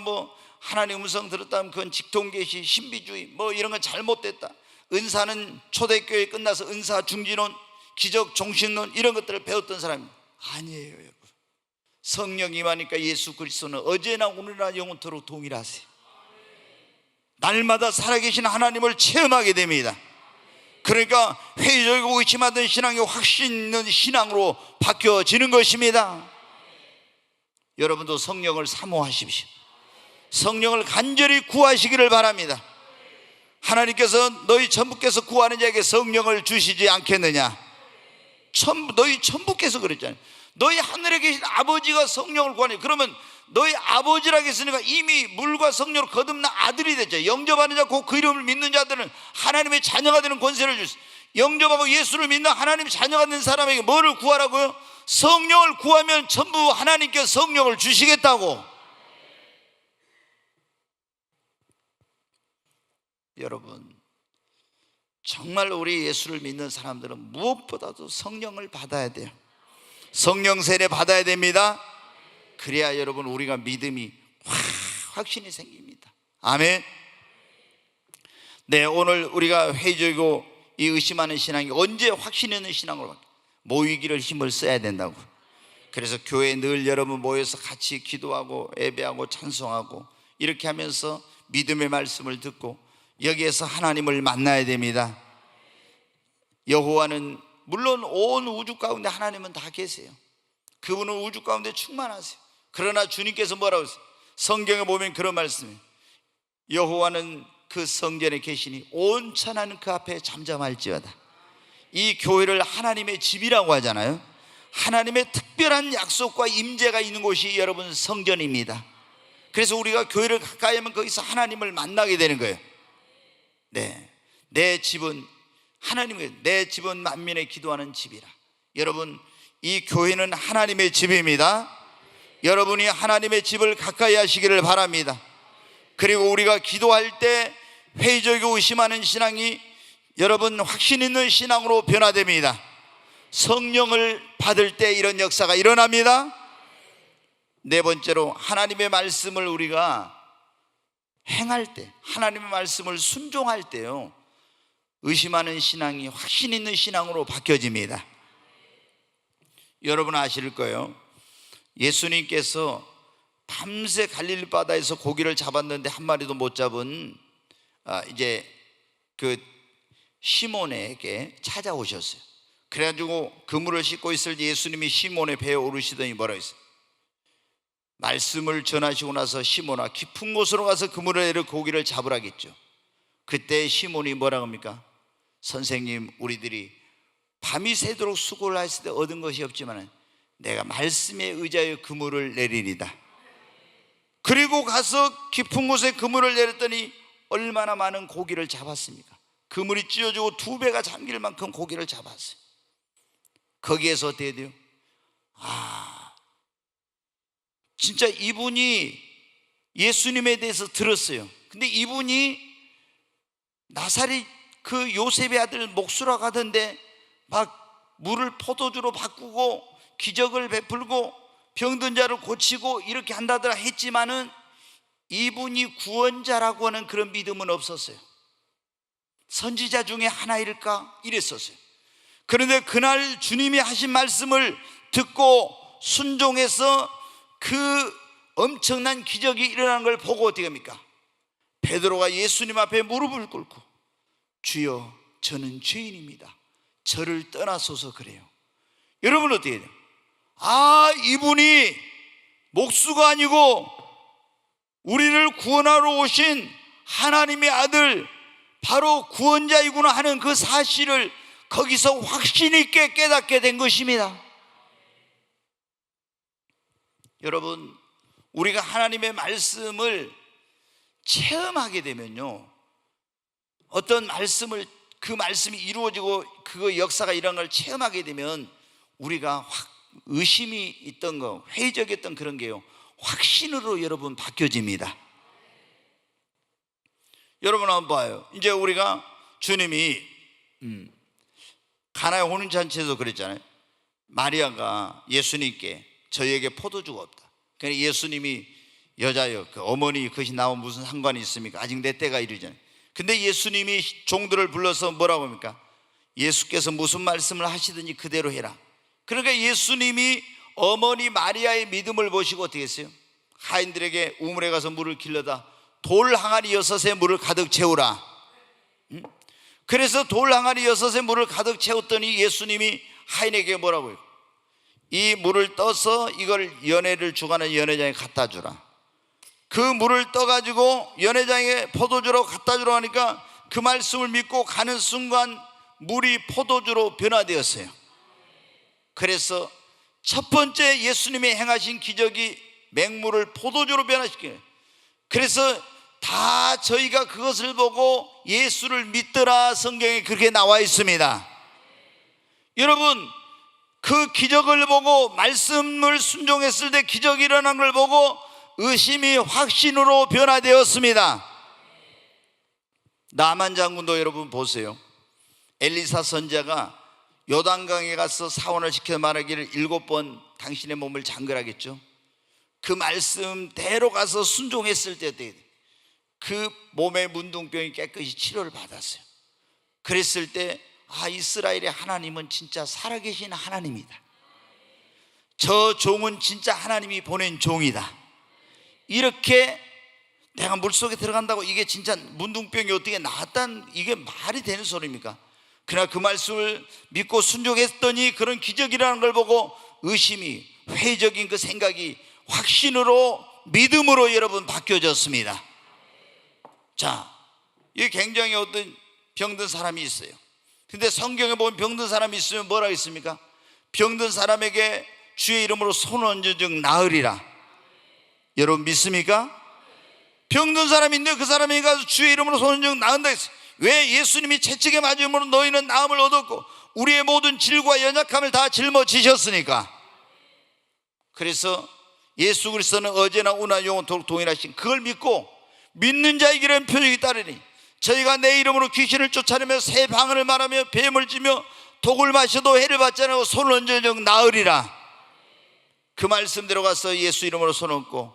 하나님 음성 들었다면 그건 직통계시, 신비주의 이런 건 잘못됐다, 은사는 초대교회 끝나서 은사 중진론, 기적 종신론 이런 것들을 배웠던 사람이 아니에요. 여러분, 성령 임하니까 예수 그리스도는 어제나 오늘나 영원토록 동일하세요. 날마다 살아계신 하나님을 체험하게 됩니다. 그러니까 회의적이고 의심하던 신앙이 확신 있는 신앙으로 바뀌어지는 것입니다. 여러분도 성령을 사모하십시오. 성령을 간절히 구하시기를 바랍니다. 하나님께서 너희 천부께서 구하는 자에게 성령을 주시지 않겠느냐. 너희 천부께서 그랬잖아요. 너희 하늘에 계신 아버지가 성령을 구하니, 그러면 너희 아버지라고 했으니까 이미 물과 성령으로 거듭난 아들이 됐죠. 영접하는 자, 곧 그 이름을 믿는 자들은 하나님의 자녀가 되는 권세를 주셨어요. 영접하고 예수를 믿는 하나님의 자녀가 된 사람에게 뭐를 구하라고요? 성령을 구하면 전부 하나님께서 성령을 주시겠다고. 여러분, 정말 우리 예수를 믿는 사람들은 무엇보다도 성령을 받아야 돼요. 성령 세례 받아야 됩니다. 그래야 여러분 우리가 믿음이 확신이 생깁니다. 아멘. 네, 오늘 우리가 회의적이고 이 의심하는 신앙이 언제 확신 있는 신앙으로 바뀌어요? 모이기를 힘을 써야 된다고. 그래서 교회에 늘 여러분 모여서 같이 기도하고 예배하고 찬송하고 이렇게 하면서 믿음의 말씀을 듣고 여기에서 하나님을 만나야 됩니다. 여호와는 물론 온 우주 가운데 하나님은 다 계세요. 그분은 우주 가운데 충만하세요. 그러나 주님께서 뭐라고 했어요? 성경에 보면 그런 말씀이에요. 여호와는 그 성전에 계시니 온 천하는 그 앞에 잠잠할지어다. 이 교회를 하나님의 집이라고 하잖아요. 하나님의 특별한 약속과 임재가 있는 곳이 여러분 성전입니다. 그래서 우리가 교회를 가까이 하면 거기서 하나님을 만나게 되는 거예요. 네, 내 집은 하나님의, 내 집은 만민의 기도하는 집이라. 여러분, 이 교회는 하나님의 집입니다. 여러분이 하나님의 집을 가까이 하시기를 바랍니다. 그리고 우리가 기도할 때 회의적이고 의심하는 신앙이 여러분 확신 있는 신앙으로 변화됩니다. 성령을 받을 때 이런 역사가 일어납니다. 네 번째로, 하나님의 말씀을 우리가 행할 때, 하나님의 말씀을 순종할 때요, 의심하는 신앙이 확신 있는 신앙으로 바뀌어집니다. 여러분 아실 거예요. 예수님께서 밤새 갈릴리 바다에서 고기를 잡았는데 한 마리도 못 잡은 이제 그 시몬에게 찾아오셨어요. 그래가지고 그물을 씻고 있을 때 예수님이 시몬의 배에 오르시더니 뭐라고 했어요? 말씀을 전하시고 나서 시몬아, 깊은 곳으로 가서 그물을 내려 고기를 잡으라겠죠. 그때 시몬이 뭐라고 합니까? 선생님, 우리들이 밤이 새도록 수고를 했을 때 얻은 것이 없지만 내가 말씀에 의지하여 그물을 내리리다. 그리고 가서 깊은 곳에 그물을 내렸더니 얼마나 많은 고기를 잡았습니까? 그물이 찢어지고 2배가 잠길 만큼 고기를 잡았어요. 거기에서 어떻게 돼요? 진짜 이분이 예수님에 대해서 들었어요. 근데 이분이 나사렛 그 요셉의 아들 목수라고 하던데 막 물을 포도주로 바꾸고 기적을 베풀고 병든 자를 고치고 이렇게 한다더라 했지만은 이분이 구원자라고 하는 그런 믿음은 없었어요. 선지자 중에 하나일까? 이랬었어요. 그런데 그날 주님이 하신 말씀을 듣고 순종해서 그 엄청난 기적이 일어나는 걸 보고 어떻게 합니까? 베드로가 예수님 앞에 무릎을 꿇고 주여, 저는 죄인입니다, 저를 떠나소서 그래요. 여러분 어떻게 돼요? 이분이 목수가 아니고 우리를 구원하러 오신 하나님의 아들, 바로 구원자이구나 하는 그 사실을 거기서 확신 있게 깨닫게 된 것입니다. 여러분, 우리가 하나님의 말씀을 체험하게 되면요, 어떤 말씀을, 그 말씀이 이루어지고 그 역사가 이런 걸 체험하게 되면 우리가 의심이 있던 거, 회의적이었던 그런 게요, 확신으로 여러분 바뀌어집니다. 여러분 한번 봐요. 이제 우리가 주님이 가나의 혼인잔치에서 그랬잖아요. 마리아가 예수님께 저희에게 포도주가 없다. 그러니까 예수님이 여자여, 그 어머니 그것이 나와 무슨 상관이 있습니까? 아직 내 때가 이르잖아요. 근데 예수님이 종들을 불러서 뭐라고 합니까? 예수께서 무슨 말씀을 하시든지 그대로 해라. 그러니까 예수님이 어머니 마리아의 믿음을 보시고 어떻게 했어요? 하인들에게 우물에 가서 물을 길러다 돌 항아리 6에 물을 가득 채우라. 그래서 돌 항아리 6에 물을 가득 채웠더니 예수님이 하인에게 뭐라고 해요? 이 물을 떠서 이걸 연회를 주관하는 연회장에 갖다 주라. 그 물을 떠가지고 연회장에 포도주로 갖다 주라고 하니까 그 말씀을 믿고 가는 순간 물이 포도주로 변화되었어요. 그래서 첫 번째 예수님이 행하신 기적이 맹물을 포도주로 변화시켜요. 그래서 다 저희가 그것을 보고 예수를 믿더라, 성경에 그렇게 나와 있습니다. 여러분, 그 기적을 보고 말씀을 순종했을 때 기적이 일어난 걸 보고 의심이 확신으로 변화되었습니다. 나만 장군도 여러분 보세요. 엘리사 선지자가 요단강에 가서 사원을 시켜 말하기를 7번 당신의 몸을 잠그라겠죠. 그 말씀대로 가서 순종했을 때 그 몸의 문둥병이 깨끗이 치료를 받았어요. 그랬을 때 이스라엘의 하나님은 진짜 살아계신 하나님이다. 저 종은 진짜 하나님이 보낸 종이다. 이렇게 내가 물속에 들어간다고 이게 진짜 문둥병이 어떻게 나았단, 이게 말이 되는 소리입니까? 그러나 그 말씀을 믿고 순종했더니 그런 기적이라는 걸 보고 의심이, 회의적인 그 생각이 확신으로, 믿음으로 여러분 바뀌어졌습니다. 자, 이게 굉장히 어떤 병든 사람이 있어요. 근데 성경에 보면 병든 사람이 있으면 뭐라 했습니까? 병든 사람에게 주의 이름으로 손 얹은 즉 나으리라. 여러분 믿습니까? 병든 사람이 있는데 그 사람이 가서 주의 이름으로 손 얹은 즉 나은다 했어요. 왜? 예수님이 채찍에 맞음으로 너희는 나음을 얻었고 우리의 모든 질과 연약함을 다 짊어지셨으니까. 그래서 예수 그리스도는 어제나 오늘 영원토록 동일하신, 그걸 믿고 믿는 자에게는 표적이 따르니 저희가 내 이름으로 귀신을 쫓아내며 새 방언을 말하며 뱀을 쥐며 독을 마셔도 해를 받지 않고 손을 얹은 즉 나으리라. 그 말씀대로 가서 예수 이름으로 손 얹고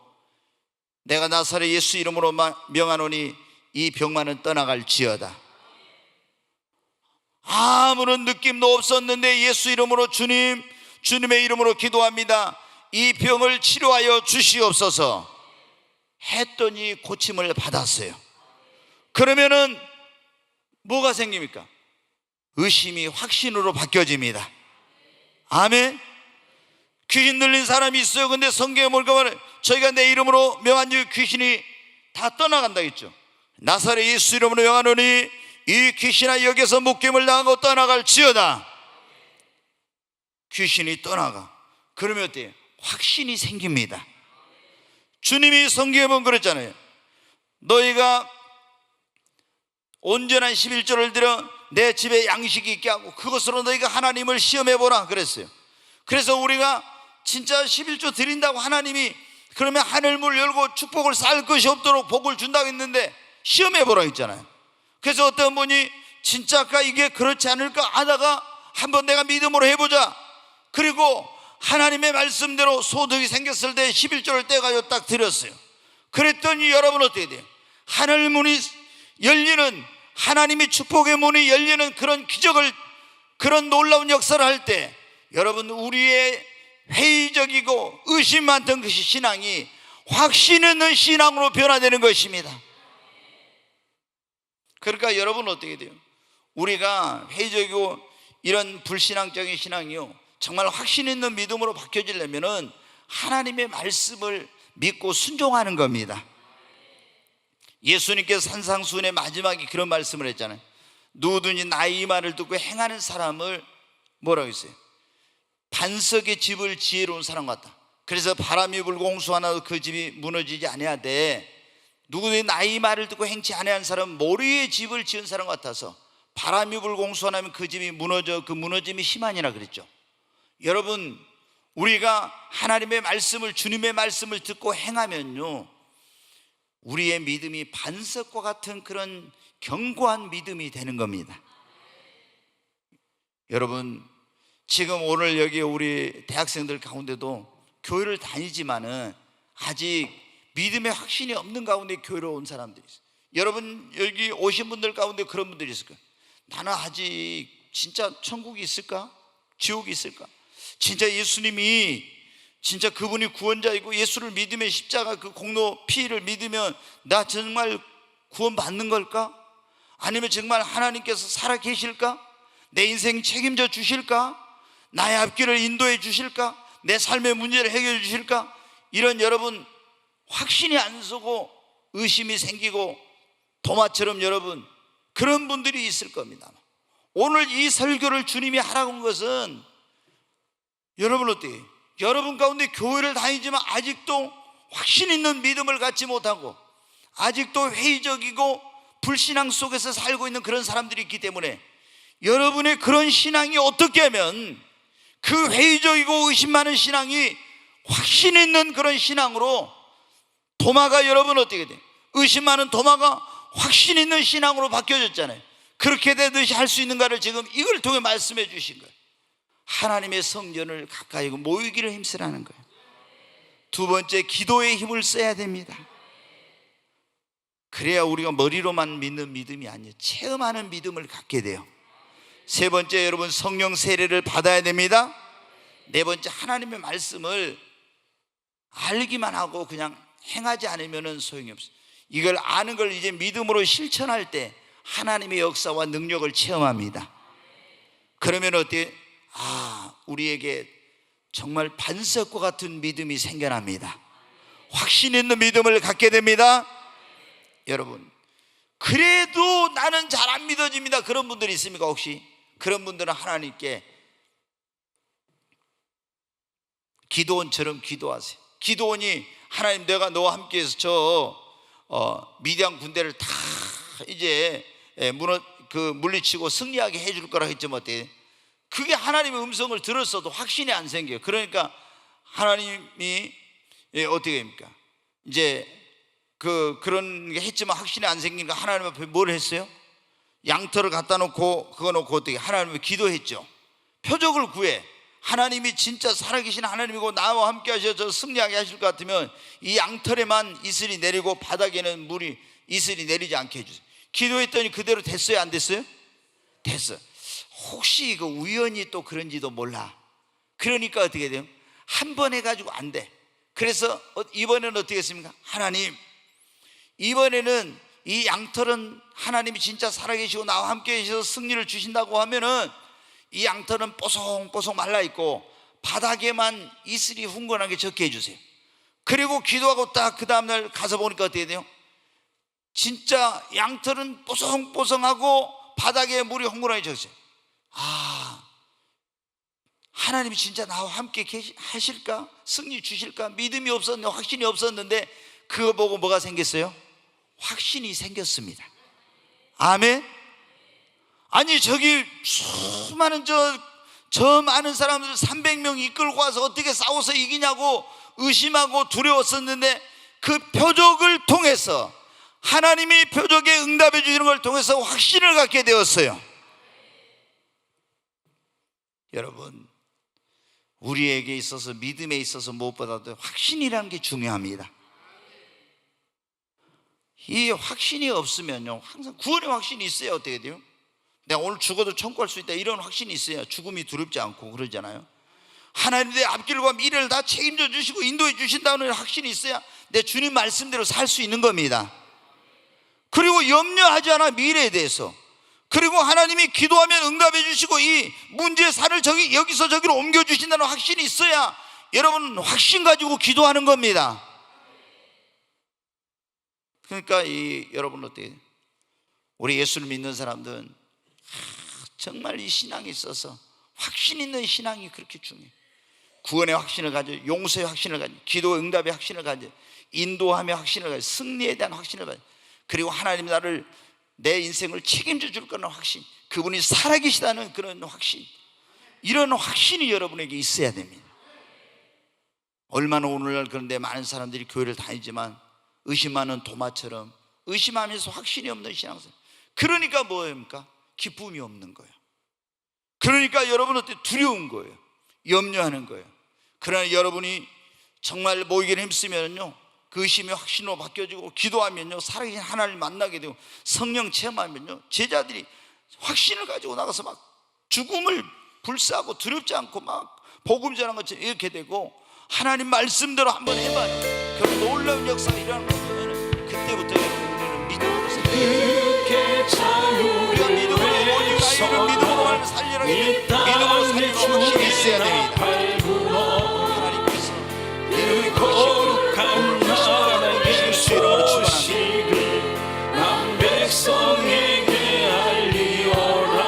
내가 나사렛 예수 이름으로 명하노니 이 병만은 떠나갈지어다. 아무런 느낌도 없었는데 예수 이름으로 주님의 이름으로 기도합니다. 이 병을 치료하여 주시옵소서 했더니 고침을 받았어요. 그러면은 뭐가 생깁니까? 의심이 확신으로 바뀌어집니다. 아멘. 귀신 들린 사람이 있어요. 근데 성경에 뭘까 말해? 저희가 내 이름으로 명한 즉 귀신이 다 떠나간다 했죠. 나사렛 예수 이름으로 명하노니 이 귀신아 여기서 묶임을 당하고 떠나갈지어다. 귀신이 떠나가. 그러면 어때요? 확신이 생깁니다. 주님이 성경에 보면 그랬잖아요. 너희가 온전한 11조를 들여 내 집에 양식이 있게 하고 그것으로 너희가 하나님을 시험해보라 그랬어요. 그래서 우리가 진짜 11조 드린다고 하나님이 그러면 하늘문 열고 축복을 쌓을 것이 없도록 복을 준다고 했는데 시험해보라 했잖아요. 그래서 어떤 분이 진짜 아까 이게 그렇지 않을까 하다가 한번 내가 믿음으로 해보자. 그리고 하나님의 말씀대로 소득이 생겼을 때 11조를 떼가지고 딱 드렸어요. 그랬더니 여러분 어떻게 돼요? 하늘문이 열리는, 하나님이 축복의 문이 열리는 그런 기적을, 그런 놀라운 역사를 할 때 여러분 우리의 회의적이고 의심 많던 그 신앙이 확신 있는 신앙으로 변화되는 것입니다. 그러니까 여러분 어떻게 돼요? 우리가 회의적이고 이런 불신앙적인 신앙이요 정말 확신 있는 믿음으로 바뀌어지려면은 하나님의 말씀을 믿고 순종하는 겁니다. 예수님께서 산상수훈의 마지막에 그런 말씀을 했잖아요. 누구든지 나의 이 말을 듣고 행하는 사람을 뭐라고 했어요? 반석의 집을 지혜로운 사람 같다. 그래서 바람이 불고 홍수하나도 그 집이 무너지지 아니하되 누구든지 나의 말을 듣고 행치 아니하는 사람은 모래의 집을 지은 사람 같아서 바람이 불고 홍수하나면 그 집이 무너져 그 무너짐이 심하니라 그랬죠. 여러분 우리가 하나님의 말씀을, 주님의 말씀을 듣고 행하면요 우리의 믿음이 반석과 같은 그런 견고한 믿음이 되는 겁니다. 여러분 지금 오늘 여기 우리 대학생들 가운데도 교회를 다니지만은 아직 믿음의 확신이 없는 가운데 교회로 온 사람들이 있어요. 여러분 여기 오신 분들 가운데 그런 분들이 있을 거예요. 나는 아직 진짜 천국이 있을까? 지옥이 있을까? 진짜 예수님이 진짜 그분이 구원자이고 예수를 믿으면 십자가 그 공로 피를 믿으면 나 정말 구원받는 걸까? 아니면 정말 하나님께서 살아 계실까? 내 인생 책임져 주실까? 나의 앞길을 인도해 주실까? 내 삶의 문제를 해결해 주실까? 이런 여러분 확신이 안 서고 의심이 생기고 도마처럼 여러분 그런 분들이 있을 겁니다. 오늘 이 설교를 주님이 하라고 한 것은 여러분 어때요? 여러분 가운데 교회를 다니지만 아직도 확신 있는 믿음을 갖지 못하고 아직도 회의적이고 불신앙 속에서 살고 있는 그런 사람들이 있기 때문에 여러분의 그런 신앙이 어떻게 하면 그 회의적이고 의심 많은 신앙이 확신 있는 그런 신앙으로 도마가 여러분 어떻게 돼요? 의심 많은 도마가 확신 있는 신앙으로 바뀌어졌잖아요. 그렇게 되듯이 할 수 있는가를 지금 이걸 통해 말씀해 주신 거예요. 하나님의 성전을 가까이 모이기를 힘쓰라는 거예요. 두 번째, 기도의 힘을 써야 됩니다. 그래야 우리가 머리로만 믿는 믿음이 아니에요. 체험하는 믿음을 갖게 돼요. 세 번째, 여러분 성령 세례를 받아야 됩니다. 네 번째, 하나님의 말씀을 알기만 하고 그냥 행하지 않으면 소용이 없어요. 이걸 아는 걸 이제 믿음으로 실천할 때 하나님의 역사와 능력을 체험합니다. 그러면 어때요? 우리에게 정말 반석과 같은 믿음이 생겨납니다. 확신 있는 믿음을 갖게 됩니다. 여러분, 그래도 나는 잘 안 믿어집니다. 그런 분들이 있습니까? 혹시 그런 분들은 하나님께 기도원처럼 기도하세요. 기도원이 하나님, 내가 너와 함께해서 저 미디안 군대를 다 이제 물리치고 승리하게 해줄 거라 했지만 어때요? 그게 하나님의 음성을 들었어도 확신이 안 생겨요. 그러니까 하나님이 어떻게 합니까? 이제 그런 게 했지만 확신이 안 생기니까 하나님 앞에 뭘 했어요? 양털을 갖다 놓고 그거 놓고 어떻게 하나님을 기도했죠. 표적을 구해. 하나님이 진짜 살아계신 하나님이고 나와 함께 하셔서 승리하게 하실 것 같으면 이 양털에만 이슬이 내리고 바닥에는 이슬이 내리지 않게 해주세요. 기도했더니 그대로 됐어요? 안 됐어요? 됐어. 혹시 이거 우연히 또 그런지도 몰라. 그러니까 어떻게 돼요? 한 번 해가지고 안 돼. 그래서 이번에는 어떻게 했습니까? 하나님, 이번에는 이 양털은 하나님이 진짜 살아계시고 나와 함께 계셔서 승리를 주신다고 하면은 이 양털은 뽀송뽀송 말라있고 바닥에만 이슬이 흥건하게 적게 해주세요. 그리고 기도하고 딱 그 다음날 가서 보니까 어떻게 돼요? 진짜 양털은 뽀송뽀송하고 바닥에 물이 흥건하게 적었어요. 하나님이 진짜 나와 함께 하실까? 승리 주실까? 믿음이 없었는데, 확신이 없었는데 그거 보고 뭐가 생겼어요? 확신이 생겼습니다. 아멘. 아니 저기 수많은 저 많은 사람들 300명 이끌고 와서 어떻게 싸워서 이기냐고 의심하고 두려웠었는데 그 표적을 통해서 하나님이 표적에 응답해 주시는 걸 통해서 확신을 갖게 되었어요. 여러분, 우리에게 있어서 믿음에 있어서 무엇보다도 확신이라는 게 중요합니다. 이 확신이 없으면요, 항상 구원의 확신이 있어야 어떻게 돼요? 내가 오늘 죽어도 천국 갈 수 있다, 이런 확신이 있어야 죽음이 두렵지 않고 그러잖아요. 하나님 내 앞길과 미래를 다 책임져 주시고 인도해 주신다는 확신이 있어야 내 주님 말씀대로 살 수 있는 겁니다. 그리고 염려하지 않아, 미래에 대해서. 그리고 하나님이 기도하면 응답해 주시고 이 문제의 산을 여기서 저기로 옮겨 주신다는 확신이 있어야 여러분 확신 가지고 기도하는 겁니다. 그러니까 여러분 어때요? 우리 예수를 믿는 사람들은 정말 이 신앙에 있어서 확신 있는 신앙이 그렇게 중요해요. 구원의 확신을 가져, 용서의 확신을 가져, 기도 응답의 확신을 가져, 인도함의 확신을 가져, 승리에 대한 확신을 가져, 그리고 하나님 나를 내 인생을 책임져 줄 거는 확신, 그분이 살아계시다는 그런 확신, 이런 확신이 여러분에게 있어야 됩니다. 얼마나 오늘날 그런데 많은 사람들이 교회를 다니지만 의심하는 도마처럼 의심하면서 확신이 없는 신앙생활. 그러니까 뭐입니까? 기쁨이 없는 거예요. 그러니까 여러분 어때? 두려운 거예요. 염려하는 거예요. 그러나 여러분이 정말 모이기를 힘쓰면요, 그 의심이 확신으로 바뀌어지고 기도하면요, 살아계신 하나님을 만나게 되고 성령 체험하면요, 제자들이 확신을 가지고 나가서 막 죽음을 불사하고 두렵지 않고 막 복음 전하는 것처럼 이렇게 되고 하나님 말씀대로 한번 해봐요. 그럼 놀라운 역사가 일어나는 거면 그때부터 우리는 믿음으로 살아요. 우리가 믿음으로 오니까 이런 믿음으로 말면 살리라고 믿음으로 살리는 확신이 있어야 됩니다. 하나님께서 여러분이 거룩한 나라의 소식을 난 백성에게 알리오라.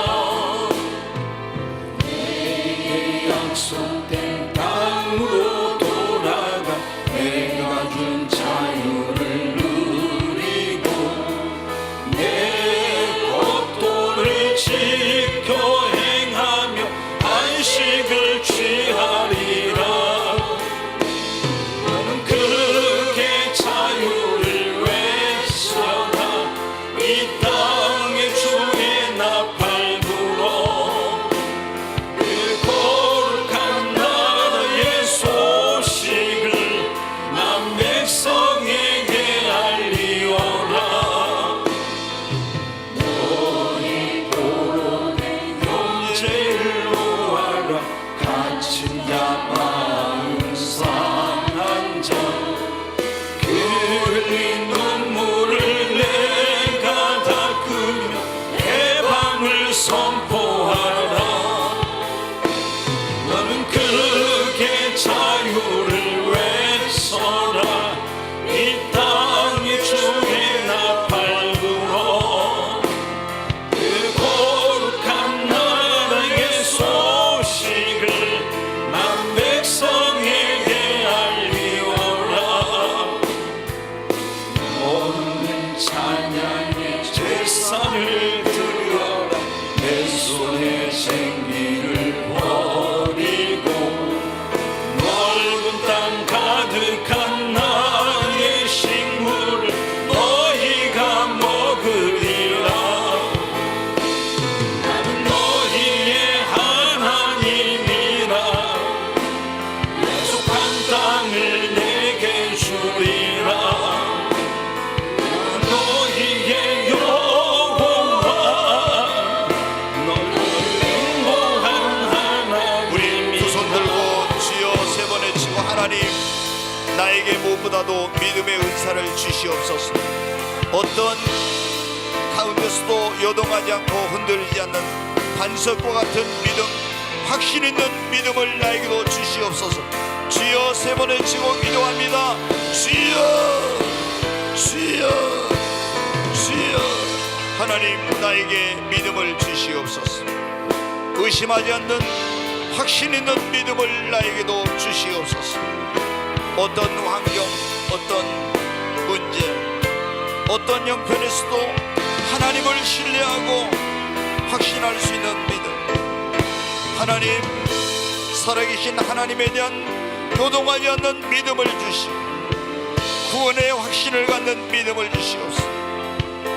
내게 약속된 땅으로 돌아가 내가 준 자유를 누리고 내 법도를 지켜 행하며 안식을 취 산을 들여라 내 손에 생기를 버리고 넓은 땅 가득한 나의 식물을 너희가 먹으리라. 나는 너희의 하나님이라. 약속한 땅을 내게 주리라. 너희의 여호와 너를 인도한 하나님. 우리 두 손 들고 주여 세 번에 치고 하나님 나에게 무엇보다도 믿음의 은사를 주시옵소서. 어떤 가운데서도 요동하지 않고 흔들리지 않는 반석과 같은 믿음, 확신 있는 믿음을 나에게도 주시옵소서. 주여 세 번에 치고 기도합니다. 주여 주여 주여 하나님 나에게 믿음을 주시옵소서. 의심하지 않는 확신 있는 믿음을 나에게도 주시옵소서. 어떤 환경, 어떤 문제, 어떤 형편에서도 하나님을 신뢰하고 확신할 수 있는 믿음, 하나님 살아계신 하나님에 대한 요동하지 않는 믿음을 주시고 구원의 확신을 갖는 믿음을 주시옵소서.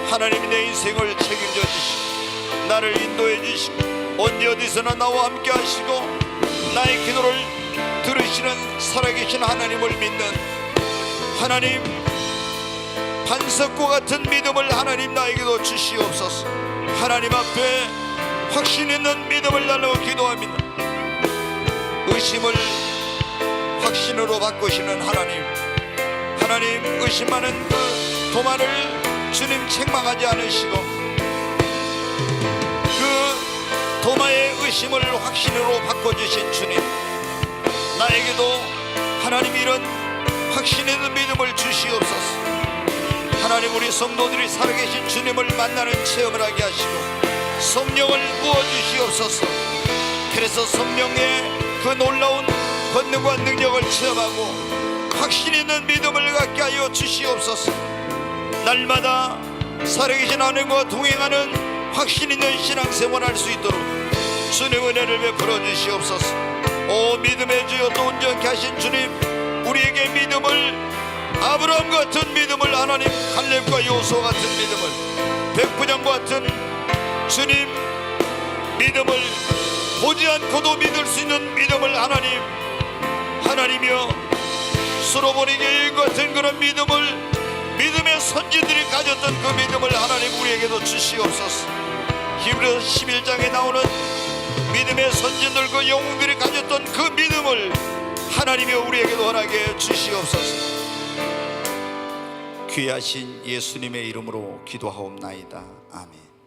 하나님이 내 인생을 책임져 주시고 나를 인도해 주시고 언제 어디서나 나와 함께 하시고 나의 기도를 들으시는 살아계신 하나님을 믿는 하나님, 반석과 같은 믿음을 하나님 나에게도 주시옵소서. 하나님 앞에 확신 있는 믿음을 달라고 기도합니다. 의심을 확신으로 바꾸시는 하나님, 하나님 의심하는 그 도마를 주님 책망하지 않으시고 그 도마의 의심을 확신으로 바꿔주신 주님, 나에게도 하나님 이런 확신 있는 믿음을 주시옵소서. 하나님 우리 성도들이 살아계신 주님을 만나는 체험을 하게 하시고 성령을 부어주시옵소서. 그래서 성령의 그 놀라운 권능과 능력을 체험하고 확신 있는 믿음을 갖게 하여 주시옵소서. 날마다 살아계신 하나님과 동행하는 확신 있는 신앙생활 할 수 있도록 주님 은혜를 베풀어 주시옵소서. 오 믿음의 주여 또 온전케 하신 주님, 우리에게 믿음을 아브라함 같은 믿음을, 하나님 갈렙과 요수아 같은 믿음을, 백부장과 같은 주님 믿음을, 보지 않고도 믿을 수 있는 믿음을 하나님이여 수로보니 여인 같은 그런 믿음을, 믿음의 선지들이 가졌던 그 믿음을 하나님 우리에게도 주시옵소서. 히브리서 11장에 나오는 믿음의 선지들 그 영웅들이 가졌던 그 믿음을 하나님이 우리에게도 허락해 주시옵소서. 귀하신 예수님의 이름으로 기도하옵나이다. 아멘.